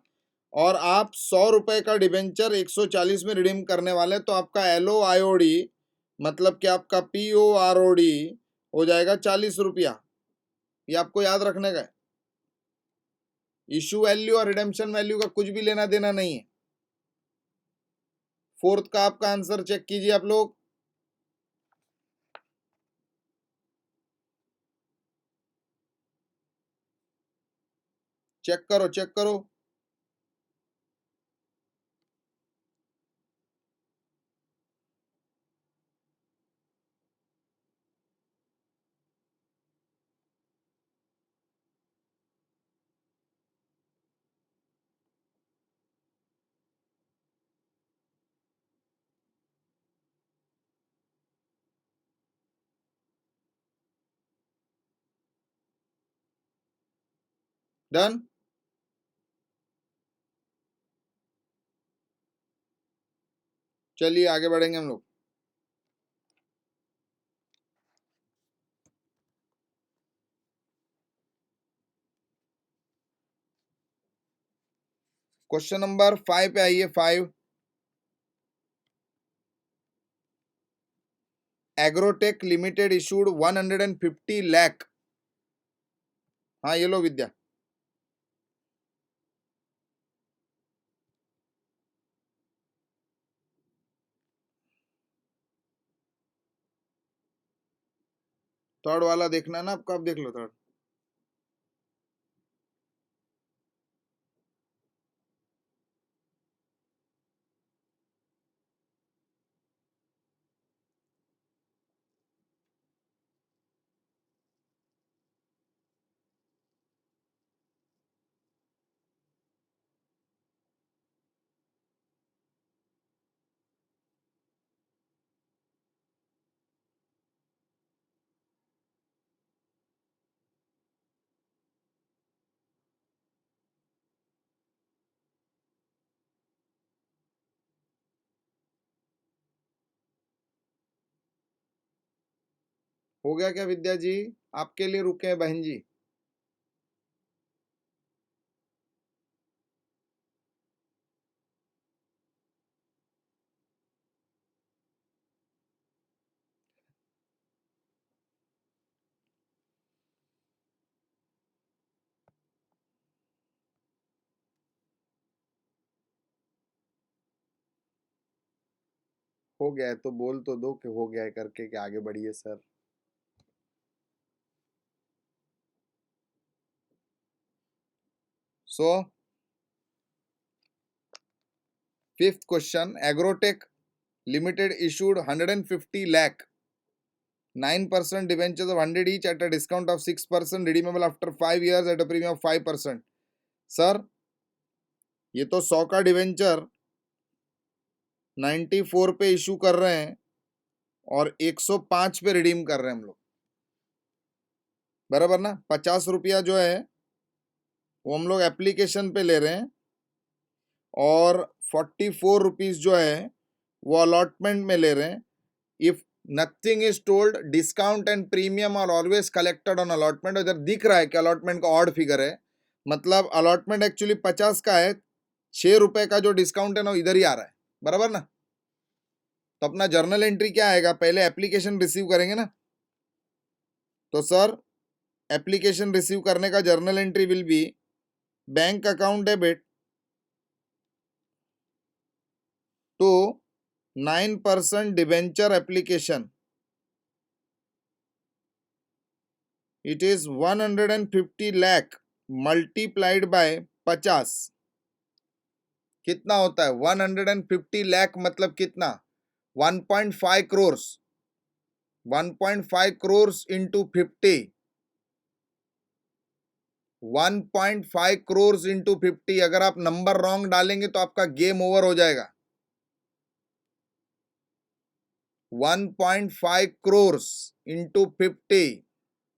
और आप 100 रुपए का डिबेंचर 140 में रिडीम करने वाले, तो आपका LOIOD मतलब कि आपका POROD हो जाएगा 40 रुपया। ये आपको याद रखने का है। इशू वैल्यू और रिडेम्पशन वैल्यू का कुछ भी लेना देना नहीं है। फोर्थ का आपका आंसर चेक कीजिए आप लोग। चेक करो चेक करो। डन। चलिए आगे बढ़ेंगे हम लोग। क्वेश्चन नंबर 5 पे आइए। 5, एग्रोटेक लिमिटेड इशूड 150 लाख। हाँ ये लो विद्या। थर्ड वाला देखना है ना आपको, आप देख लो थर्ड। हो गया क्या विद्या जी? आपके लिए रुके हैं बहन जी। हो गया है तो बोल तो दो कि हो गया है करके, कि आगे बढ़िए sir. So fifth question, agrotech limited issued 150 lakh 9% debentures of 100 each at a discount of 6%, redeemable after 5 years at a premium of 5%। Sir ये तो 100 का डिवेंचर 94 पे इशू कर रहे हैं और 105 पे रिडीम कर रहे हैं हम लोग, बराबर ना। 50 रुपया जो है वो हम लोग एप्लीकेशन पे ले रहे हैं, और 44 रुपीज जो है वो अलॉटमेंट में ले रहे हैं। If nothing is told, discount and premium are always collected on allotment. इधर दिख रहा है कि अलॉटमेंट का ऑड फिगर है, मतलब अलॉटमेंट एक्चुअली 50 का है, 6 रुपए का जो डिस्काउंट है ना इधर ही आ रहा है, बराबर ना। तो अपना जर्नल एंट्री क्या आएगा, पहले एप्लीकेशन रिसीव करेंगे ना। तो सर एप्लीकेशन रिसीव करने का journal entry will be bank account debit to 9% debenture application. It is 150 lakh multiplied by 50। कितना होता है 150 लाख मतलब कितना, 1.5 करोड़। 1.5 करोड़ इंटू 50, 1.5 करोड़ इंटू 50, अगर आप नंबर रॉन्ग डालेंगे तो आपका गेम ओवर हो जाएगा। 1.5 करोड़ इंटू 50,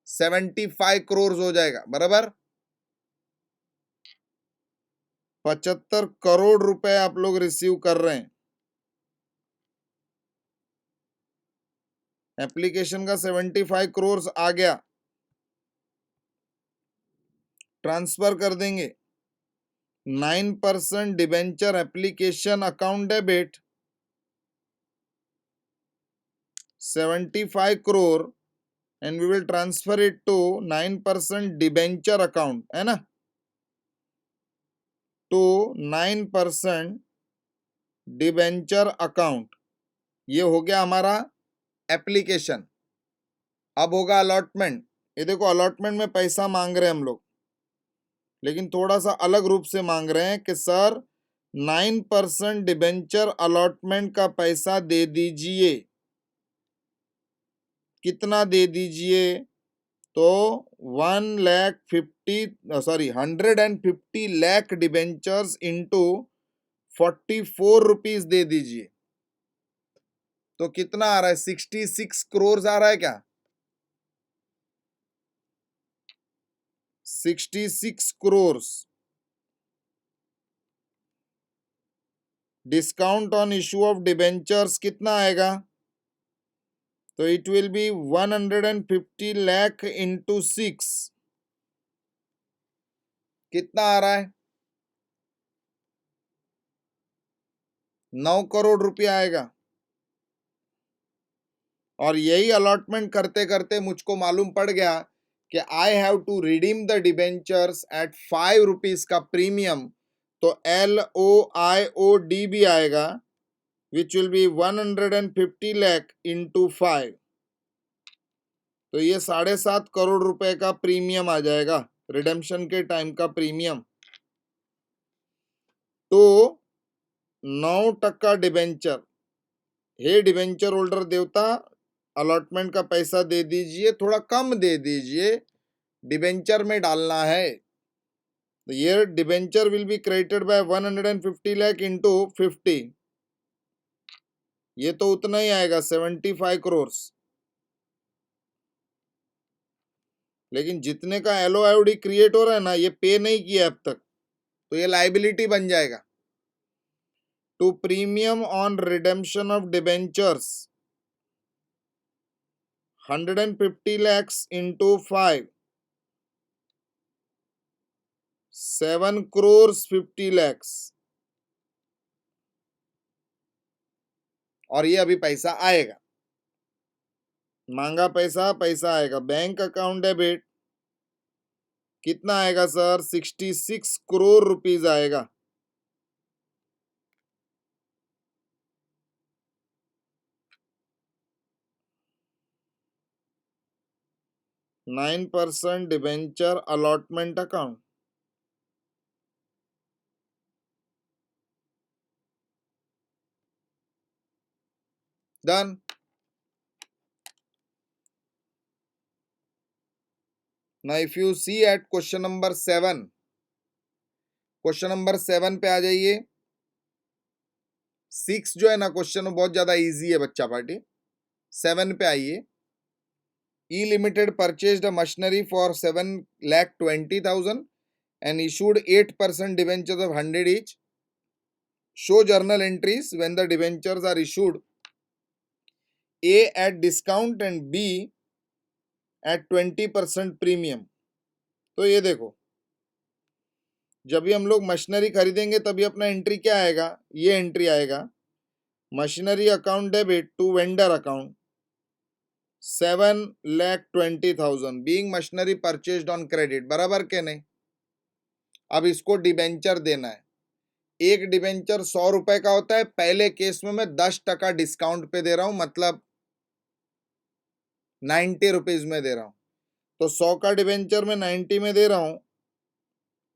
75 करोड़ हो जाएगा, बराबर। 75 करोड़ रुपए आप लोग रिसीव कर रहे हैं। एप्लीकेशन का 75 करोड़ आ गया, ट्रांसफर कर देंगे। 9% debenture application account debit 75 crore and we will transfer it to 9% debenture account, है ना, to 9% डिबेंचर अकाउंट। ये हो गया हमारा एप्लीकेशन। अब होगा अलॉटमेंट। ये देखो, अलॉटमेंट में पैसा मांग रहे हैं हम लोग, लेकिन थोड़ा सा अलग रूप से मांग रहे हैं कि सर 9% डिबेंचर अलॉटमेंट का पैसा दे दीजिए। कितना दे दीजिए? तो 150 लाख डिबेंचर्स इंटू 44 रुपीज दे दीजिए। तो कितना आ रहा है? 66 करोड़ आ रहा है क्या? 66 crore. Discount on issue of debentures कितना आएगा? तो it will be 150 lakh into 6। कितना आ रहा है? 9 करोड़ रुपया आएगा। और यही अलॉटमेंट करते करते मुझको मालूम पड़ गया कि I have to redeem the debentures at 5 rupees का प्रीमियम। तो LOIOD भी आएगा, which will be 150 lakh into 5। तो ये 7.5 करोड़ रुपए का प्रीमियम आ जाएगा, रिडेम्पशन के टाइम का प्रीमियम। तो 9% डिबेंचर। हे डिबेंचर होल्डर देवता, अलॉटमेंट का पैसा दे दीजिए, थोड़ा कम दे दीजिए, डिबेंचर में डालना है। तो ये debenture will be credited bye 150 lakh into 50। ये तो उतना ही आएगा, 75 करोड़। लेकिन जितने का LOIOD क्रिएट हो रहा है ना, ये पे नहीं किया अब तक, तो ये लाइबिलिटी बन जाएगा। To premium on redemption of debentures 150 lakhs into 5, 7 crores 50 lakhs। और ये अभी पैसा आएगा, मांगा पैसा, पैसा आएगा। बैंक अकाउंट डेबिट कितना आएगा सर? 66 करोड़ रुपीज आएगा। %9 debenture allotment account. Done. Now if you see at question number 7, question number 7 पे आ जाइए। 6 जो है ना क्वेश्चन, बहुत ज्यादा इजी है बच्चा पार्टी। 7 पे आइए। E limited purchased a machinery for 7,20,000 and issued 8% debentures of 100 each. Show journal entries when the debentures are issued, A at discount and B at 20% premium. तो ये देखो, जब भी हम लोग मशीनरी खरीदेंगे तभी अपना एंट्री क्या आएगा? ये एंट्री आएगा, machinery account debit to vendor account 7,20,000 being machinery purchased on credit, बराबर के नहीं? अब इसको डिबेंचर देना है। एक डिबेंचर 100 रुपए का होता है, पहले केस में मैं 10% डिस्काउंट पे दे रहा हूं, मतलब 90 रुपीज में दे रहा हूं। तो 100 का डिबेंचर में 90 में दे रहा हूं।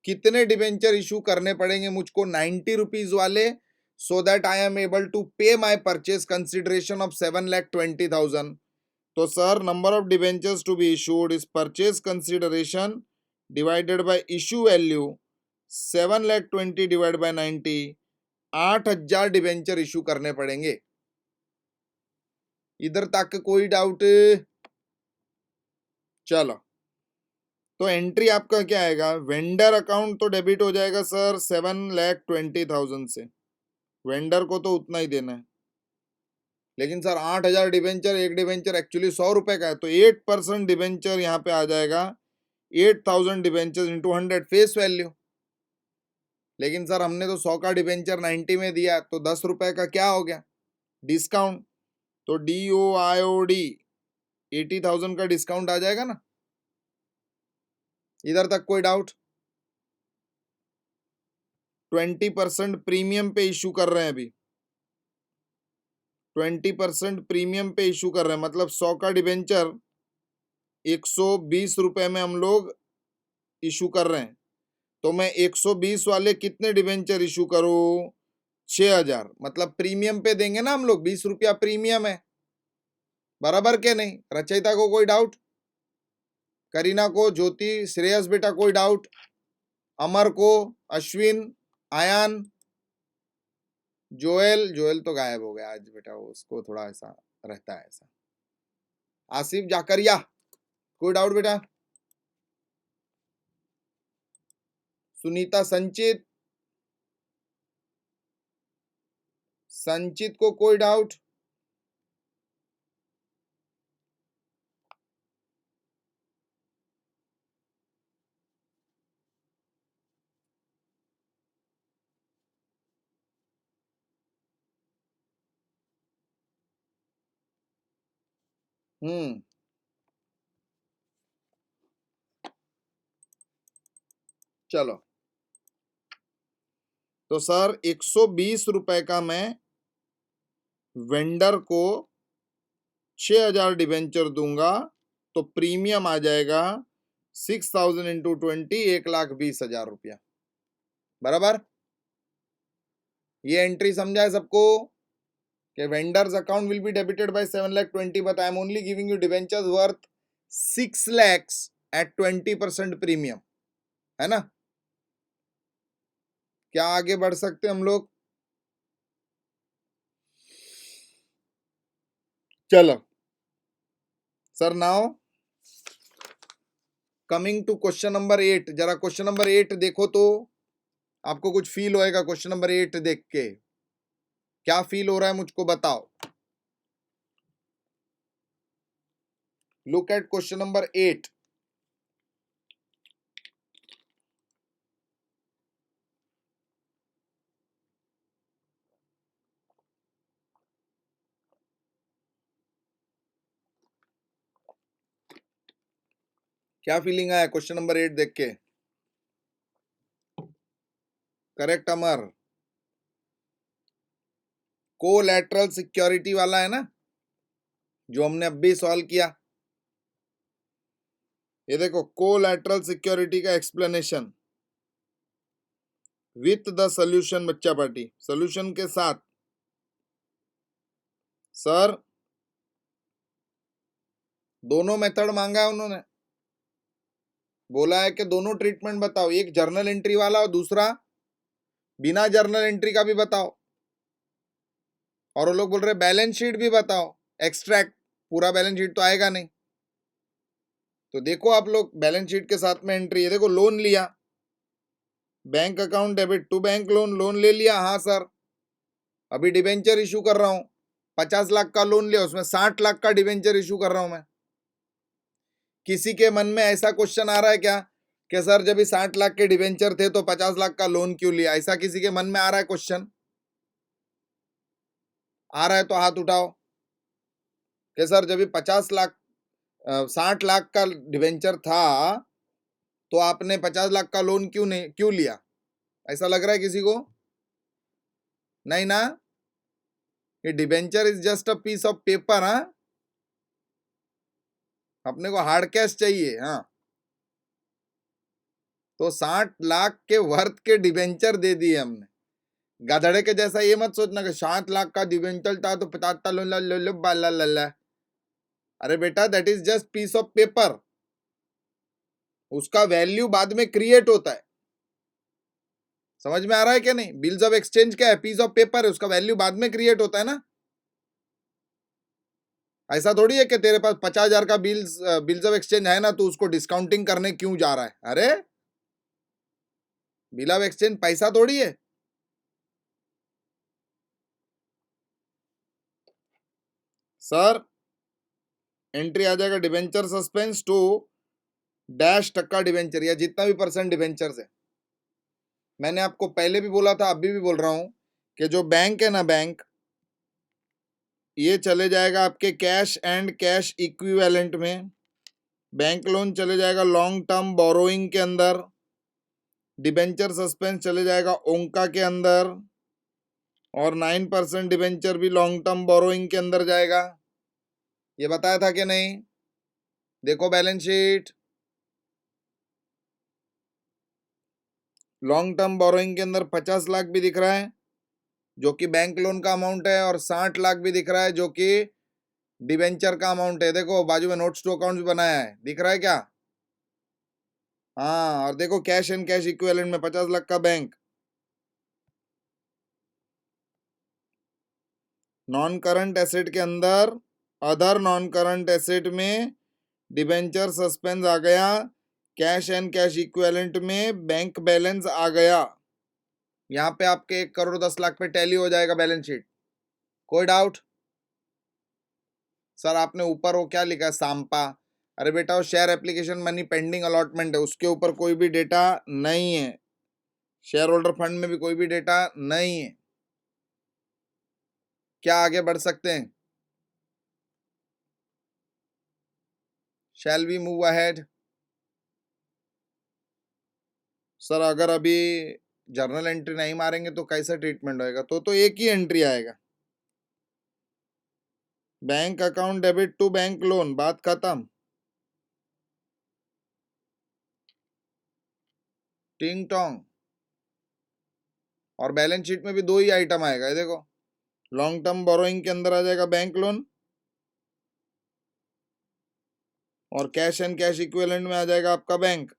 कितने डिबेंचर इशू करने पड़ेंगे मुझको? 90 रुपीज वाले, so that I am able to pay my purchase consideration of 7,20,000। तो sir, number of debentures to be issued is purchase consideration divided by issue value 7,20,000 divide by 90, 8,000 debenture issue करने पड़ेंगे। इधर तक कोई डाउट? चलो, तो एंट्री आपका क्या आएगा? वेंडर अकाउंट तो डेबिट हो जाएगा सर 7,20,000 से, वेंडर को तो उतना ही देना है। लेकिन सर 8,000 डिबेंचर, एक डिबेंचर एक्चुअली 100 रुपए का है, तो 8% डिबेंचर यहाँ पे आ जाएगा 8,000 डिबेंचर इंटू 100 फेस वैल्यू। लेकिन सर हमने तो 100 का डिबेंचर 90 में दिया, तो 10 रुपए का क्या हो गया? डिस्काउंट। तो DOIOD 80,000 का डिस्काउंट आ जाएगा ना। इधर तक कोई डाउट? 20% प्रीमियम पे इशू कर रहे हैं अभी, 20% प्रीमियम पे इशू कर रहे हैं, मतलब 100 का डिबेंचर 120 रुपए में हम लोग इशू कर रहे हैं। तो मैं 120 वाले कितने डिबेंचर इशू करूं? 6,000। मतलब प्रीमियम पे देंगे ना हम लोग, 20 रुपया प्रीमियम है, बराबर के नहीं? रचयिता को कोई डाउट? करीना को, ज्योति, श्रेयस बेटा कोई डाउट? अमर को, अश्विन, आयान, जोएल तो गायब हो गया आज बेटा, उसको थोड़ा ऐसा रहता है ऐसा। आसिफ जाकरिया कोई डाउट बेटा? सुनीता, संचित को कोई डाउट? चलो, तो सर 120 रुपए का मैं वेंडर को 6,000 डिबेंचर दूंगा, तो प्रीमियम आ जाएगा 6,000 इंटू 20, 1,20,000 रुपया, बराबर? ये एंट्री समझा है सबको कि vendors account will be debited by 7,20,000, but I am only giving you debentures worth 6 lakhs at 20% premium, है ना? क्या आगे बढ़ सकते हम लोग? चलो sir, now coming to question number 8। जरा क्वेश्चन नंबर 8 देखो तो आपको कुछ फील होएगा। क्वेश्चन नंबर 8 देख के क्या फील हो रहा है मुझको बताओ। Look at question number 8। क्या फीलिंग आया क्वेश्चन नंबर 8 देख के? करेक्ट अमर, कोलैटरल सिक्योरिटी वाला है ना, जो हमने अब भी सॉल्व किया। ये देखो, कोलैटरल सिक्योरिटी का एक्सप्लेनेशन विथ द सोल्यूशन, बच्चा पार्टी सोल्यूशन के साथ। सर दोनों मेथड मांगा है उन्होंने, बोला है कि दोनों ट्रीटमेंट बताओ, एक जर्नल एंट्री वाला और दूसरा बिना जर्नल एंट्री का भी बताओ। और वो लोग बोल रहे बैलेंस शीट भी बताओ, एक्सट्रैक्ट, पूरा बैलेंस शीट तो आएगा नहीं। तो देखो आप लोग बैलेंस शीट के साथ में एंट्री, ये देखो लोन लिया, bank account debit to bank loan, loan ले लिया, हाँ सर अभी डिबेंचर इशू कर रहा हूं, 50 लाख का लोन लिया, उसमें 60 लाख का डिबेंचर इशू कर रहा हूं मैं। किसी के मन में ऐसा क्वेश्चन आ रहा है क्या कि सर जब 60 लाख के डिबेंचर थे तो 50 लाख का लोन क्यों लिया? ऐसा किसी के मन में आ रहा है क्वेश्चन? आ रहा है तो हाथ उठाओ कि सर जब 60 लाख का डिबेंचर था तो आपने 50 लाख का लोन क्यों लिया? ऐसा लग रहा है किसी को? नहीं ना, ये debenture is just a piece of paper. हाँ, अपने को हार्ड कैश चाहिए। हाँ, तो 60 लाख के वर्थ के डिबेंचर दे दिए हमने। गधड़े के जैसा ये मत सोचना कि 60 लाख का डिबेंचर था तो 50 लो। अरे बेटा, that is just piece of paper. उसका वैल्यू बाद में क्रिएट होता है। समझ में आ रहा है क्या नहीं? बिल्स ऑफ एक्सचेंज क्या है? पीस ऑफ पेपर है, उसका वैल्यू बाद में क्रिएट होता है ना। ऐसा थोड़ी है कि तेरे पास 50,000 का बिल्स ऑफ एक्सचेंज है ना, तो उसको डिस्काउंटिंग करने क्यों जा रहा है? अरे बिल ऑफ एक्सचेंज पैसा थोड़ी है। सर एंट्री आ जाएगा डिवेंचर सस्पेंस टू डैश टक्का डिवेंचर, या जितना भी परसेंट डिवेंचर है। मैंने आपको पहले भी बोला था, अभी भी बोल रहा हूं कि जो बैंक है ना, बैंक, ये चले जाएगा आपके कैश एंड कैश इक्विवेलेंट में। बैंक लोन चले जाएगा लॉन्ग टर्म बोरोइंग के अंदर। डिबेंचर सस्पेंस चले जाएगा ओंका के अंदर, और 9% डिबेंचर भी लॉन्ग टर्म बोरोइंग के अंदर जाएगा। ये बताया था कि नहीं? देखो balance sheet, long term borrowing के अंदर 50 लाख भी दिख रहा है जो कि बैंक लोन का अमाउंट है, और 60 लाख भी दिख रहा है जो कि डिबेंचर का अमाउंट है। देखो बाजू में नोट्स टू अकाउंट्स बनाया है, दिख रहा है क्या? हाँ, और देखो कैश एंड कैश इक्विवेलेंट में 50 लाख का बैंक। नॉन करंट एसेट के अंदर अदर नॉन करंट एसेट में डिबेंचर सस्पेंस आ गया, कैश एंड कैश इक्विवेलेंट में बैंक बैलेंस आ गया। यहाँ पे आपके 1,10,00,000 पे टैली हो जाएगा बैलेंस शीट। कोई डाउट? सर आपने ऊपर वो क्या लिखा है, सांपा? अरे बेटा वो share application money pending allotment है, उसके ऊपर कोई भी डेटा नहीं है। शेयर होल्डर फंड में भी कोई भी डेटा नहीं है। क्या आगे बढ़ सकते हैं? Shall we move ahead? Sir अगर अभी जर्नल एंट्री नहीं मारेंगे तो कैसा ट्रीटमेंट होएगा? तो एक ही एंट्री आएगा, bank account debit to bank loan, बात खत्म। टिंग टोंग। और बैलेंस शीट में भी दो ही आइटम आएगा, ये देखो, लॉन्ग टर्म बोरोइंग के अंदर आ जाएगा बैंक लोन, और कैश एंड कैश इक्विवेलेंट में आ जाएगा आपका बैंक।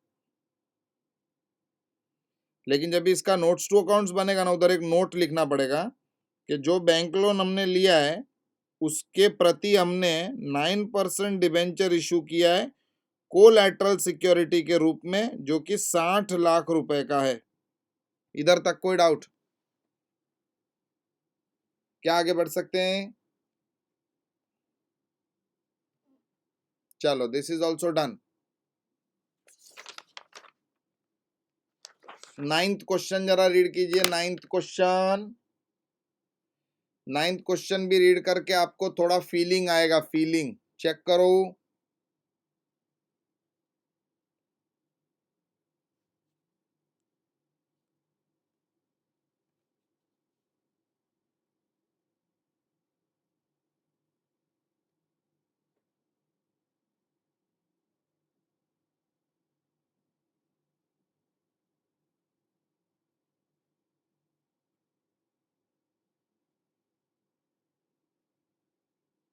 लेकिन जब भी इसका नोट्स टू अकाउंट्स बनेगा ना, उधर एक नोट लिखना पड़ेगा कि जो बैंक लोन हमने लिया है उसके प्रति हमने 9% डिबेंचर इशू किया है कोलैटरल सिक्योरिटी के रूप में, जो कि 60 लाख रुपए का है। इधर तक कोई डाउट? क्या आगे बढ़ सकते हैं? चलो this is also done. 9th question जरा रीड कीजिए। 9th क्वेश्चन, 9th क्वेश्चन भी रीड करके आपको थोड़ा फीलिंग आएगा, फीलिंग चेक करो।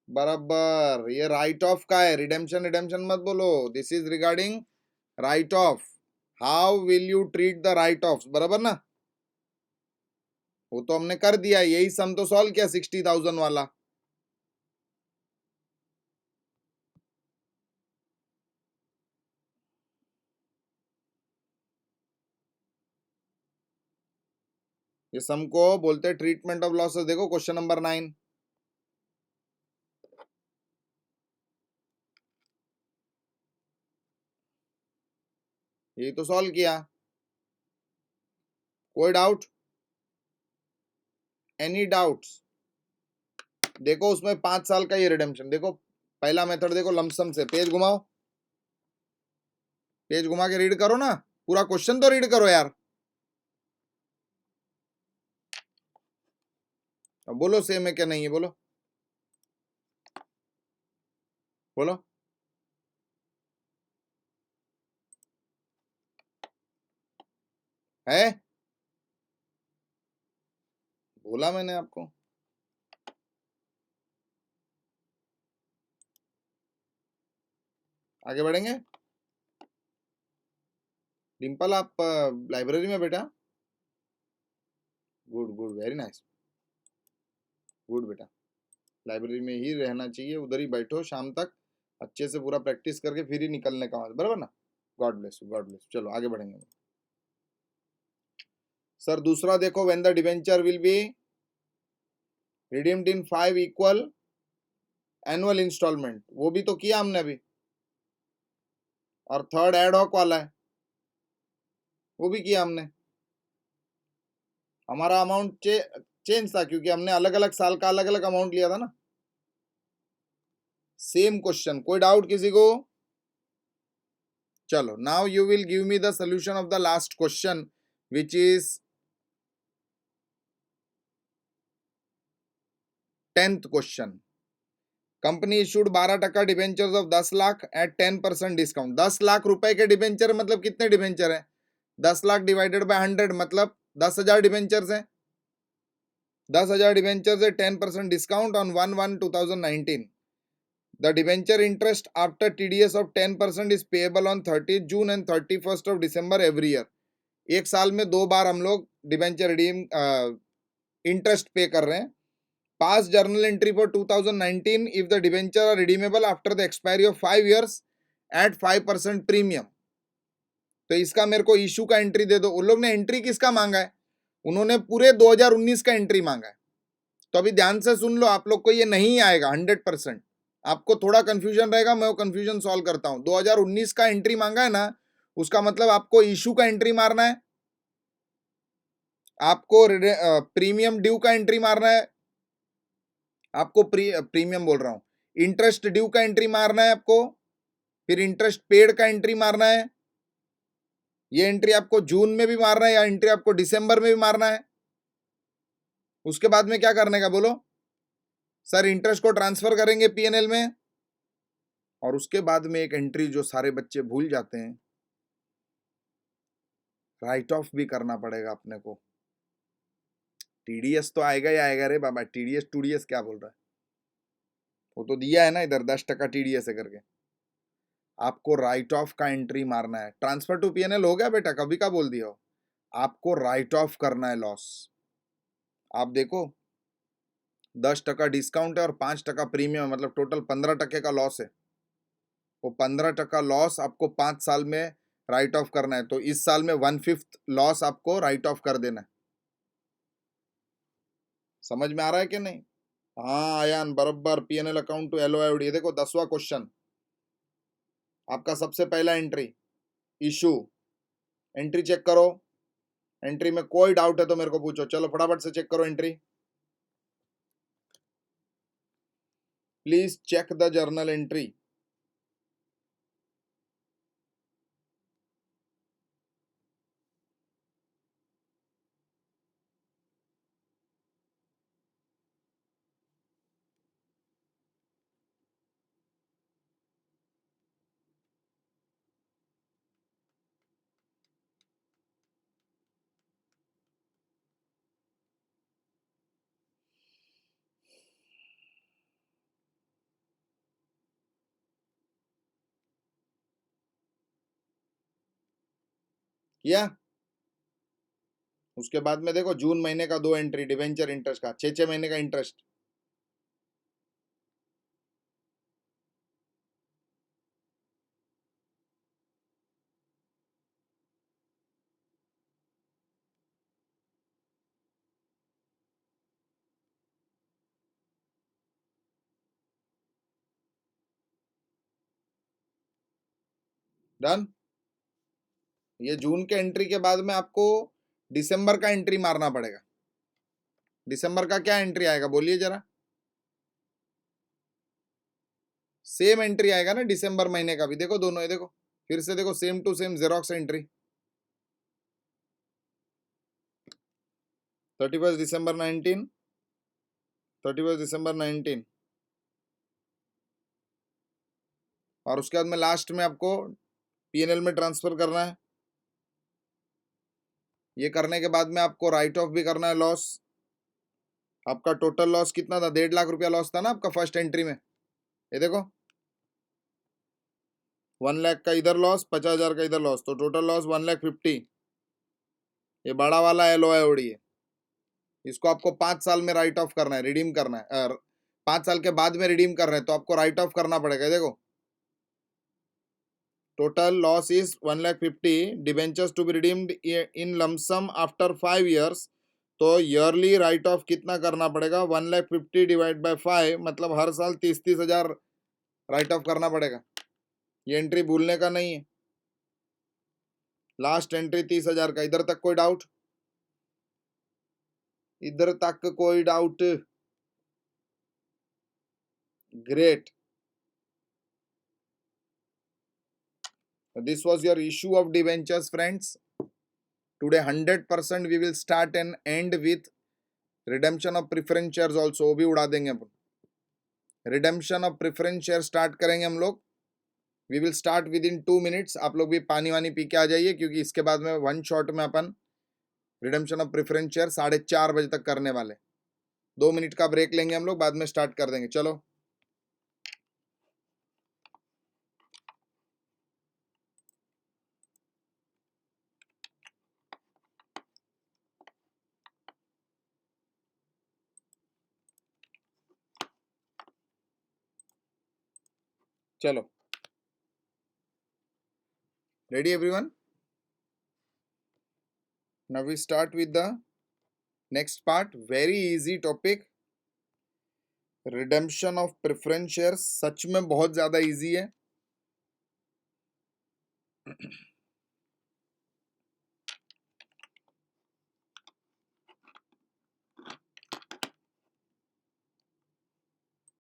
बराबर, ये राइट ऑफ का है, रिडेम्पशन रिडेम्पशन मत बोलो, this is regarding right of. How will you treat the right of, बराबर ना? वो तो हमने कर दिया, यही सम तो सॉल्व किया 60,000 वाला। ये सम को बोलते हैं ट्रीटमेंट ऑफ लॉसेस। देखो क्वेश्चन नंबर 9, यही तो सॉल्व किया। कोई डाउट? Any doubts? देखो उसमें 5 साल का ये रिडेम्पशन, देखो पहला मेथड देखो, लमसम से पेज घुमाओ, पेज घुमा के रीड करो ना, पूरा क्वेश्चन तो रीड करो यार। अब बोलो सेम है क्या नहीं है, बोलो बोलो। है, बोला मैंने आपको। आगे बढ़ेंगे। डिम्पल आप लाइब्रेरी में बेटा? Good good, very nice, good बेटा। लाइब्रेरी में ही रहना चाहिए, उधर ही बैठो शाम तक, अच्छे से पूरा प्रैक्टिस करके फिर ही निकलने का, बराबर ना? God bless you, God bless. चलो आगे बढ़ेंगे। सर दूसरा देखो, when the debenture will be redeemed in 5 equal annual instalment, वो भी तो किया हमने अभी। और थर्ड एड हॉक वाला है, वो भी किया हमने। हमारा अमाउंट चेंज था क्योंकि हमने अलग अलग साल का अलग अलग अमाउंट लिया था ना। सेम क्वेश्चन, कोई डाउट किसी को? चलो, now you will give me the solution of the last question which is 10th question. Company issued 12% debentures of 10 lakh at 10% discount. 10 lakh रुपए के डिबेंचर मतलब कितने डिबेंचर है? 10 लाख डिवाइडेड बाय 100 मतलब 10,000 डिबेंचर्स है। 10,000 डिबेंचर्स है, 10% discount on 1/1/2019। The debenture interest after TDS of 10% is payable on 30th June and 31st of December every year। एक साल में 2 बार हम लोग डिबेंचर रिडीम इंटरेस्ट पे कर रहे हैं। Pass journal entry for 2019 if the debenture are redeemable after the expiry of 5 years at 5% premium. तो इसका मेरे को इशू का एंट्री दे दो। उन लोग ने एंट्री किसका मांगा है? उन्होंने पूरे 2019 का एंट्री मांगा है। तो अभी ध्यान से सुन लो, आप लोग को ये नहीं आएगा 100%। आपको थोड़ा कंफ्यूजन रहेगा, मैं वो कंफ्यूजन सॉल्व करता हूं। 2019 का एंट्री मांगा है ना, उसका मतलब आपको इशू का एंट्री मारना है, आपको प्रीमियम ड्यू का एंट्री मारना है, आपको प्रीमियम बोल रहा हूं, इंटरेस्ट ड्यू का एंट्री मारना है आपको, फिर इंटरेस्ट पेड का एंट्री मारना है। ये एंट्री आपको जून में भी मारना है या एंट्री आपको दिसंबर में भी मारना है। उसके बाद में क्या करने का बोलो? सर इंटरेस्ट को ट्रांसफर करेंगे पीएनएल में, और उसके बाद में एक एंट्री जो सारे बच्चे भूल जाते हैं, राइट ऑफ भी करना पड़ेगा अपने को। टीडीएस तो आएगा ही आएगा रे बाबा, टीडीएस टूडीएस क्या बोल रहा है? वो तो दिया है ना इधर 10% टीडीएस है करके। आपको राइट ऑफ का एंट्री मारना है। ट्रांसफर टू पीएनएल हो गया बेटा, कभी का बोल दिया हो। आपको राइट ऑफ करना है लॉस। आप देखो 10% डिस्काउंट है और 5% प्रीमियम है, मतलब टोटल 15% का लॉस है। वो 15% लॉस आपको 5 साल में राइट ऑफ करना है। तो इस साल में 1/5 लॉस आपको राइट ऑफ कर देना है। समझ में आ रहा है कि नहीं? हाँ आयान, बराबर। PNL account to LOID. ये देखो 10वां क्वेश्चन, आपका सबसे पहला एंट्री इशू। एंट्री चेक करो, एंट्री में कोई डाउट है तो मेरे को पूछो। चलो फटाफट से चेक करो entry. Please check the journal entry. किया? उसके बाद में देखो जून महीने का 2 एंट्री डिवेंचर इंटरेस्ट का, 6 महीने का इंटरेस्ट। डन। ये जून के एंट्री के बाद में आपको दिसंबर का एंट्री मारना पड़ेगा। दिसंबर का क्या एंट्री आएगा बोलिए जरा? सेम एंट्री आएगा ना दिसंबर महीने का भी। देखो दोनों, ये देखो फिर से देखो, same to same xerox entry. 31 दिसंबर 19, 31 दिसंबर 19, और उसके बाद में लास्ट में आपको पीएनएल में ट्रांसफर करना है। ये करने के बाद में आपको राइट ऑफ भी करना है लॉस। आपका टोटल लॉस कितना था? 1.5 लाख रुपया लॉस था ना आपका फर्स्ट एंट्री में। ये देखो 1 लाख का इधर लॉस, 50,000 का इधर लॉस, तो टोटल लॉस 1,50,000। ये बड़ा वाला LOI है, इसको आपको 5 साल में राइट ऑफ करना है, रिडीम करना है, 5 साल के बाद में रिडीम कर रहे हैं तो आपको राइट ऑफ करना पड़ेगा। देखो total loss is 1,50,000, debentures to be redeemed in lump sum after 5 years। तो ईयरली राइट ऑफ कितना करना पड़ेगा, 1,50,000 डिवाइड बाय 5, मतलब हर साल 30,000 राइट ऑफ करना पड़ेगा। ये एंट्री भूलने का नहीं है। लास्ट एंट्री 30,000 का। इधर तक कोई डाउट? इधर तक कोई doubt? Great. This was your issue of debentures, friends. Today 100% we will start and end with redemption of preference shares also, वो भी उड़ा देंगे अपन। Redemption of preference share start करेंगे हम लोग। We will start with in 2 minutes। आप लोग भी पानी वानी पी के आ जाइए, क्योंकि इसके बाद में 1 शॉट में अपन रिडेम्पशन ऑफ प्रेफरेंस शेयर 4:30 बजे तक करने वाले। 2 मिनट का ब्रेक लेंगे हम लोग, बाद में स्टार्ट कर देंगे। चलो चलो, ready everyone? Now we start with the next part, very easy topic, redemption of preference share. सच में बहुत ज्यादा इजी है।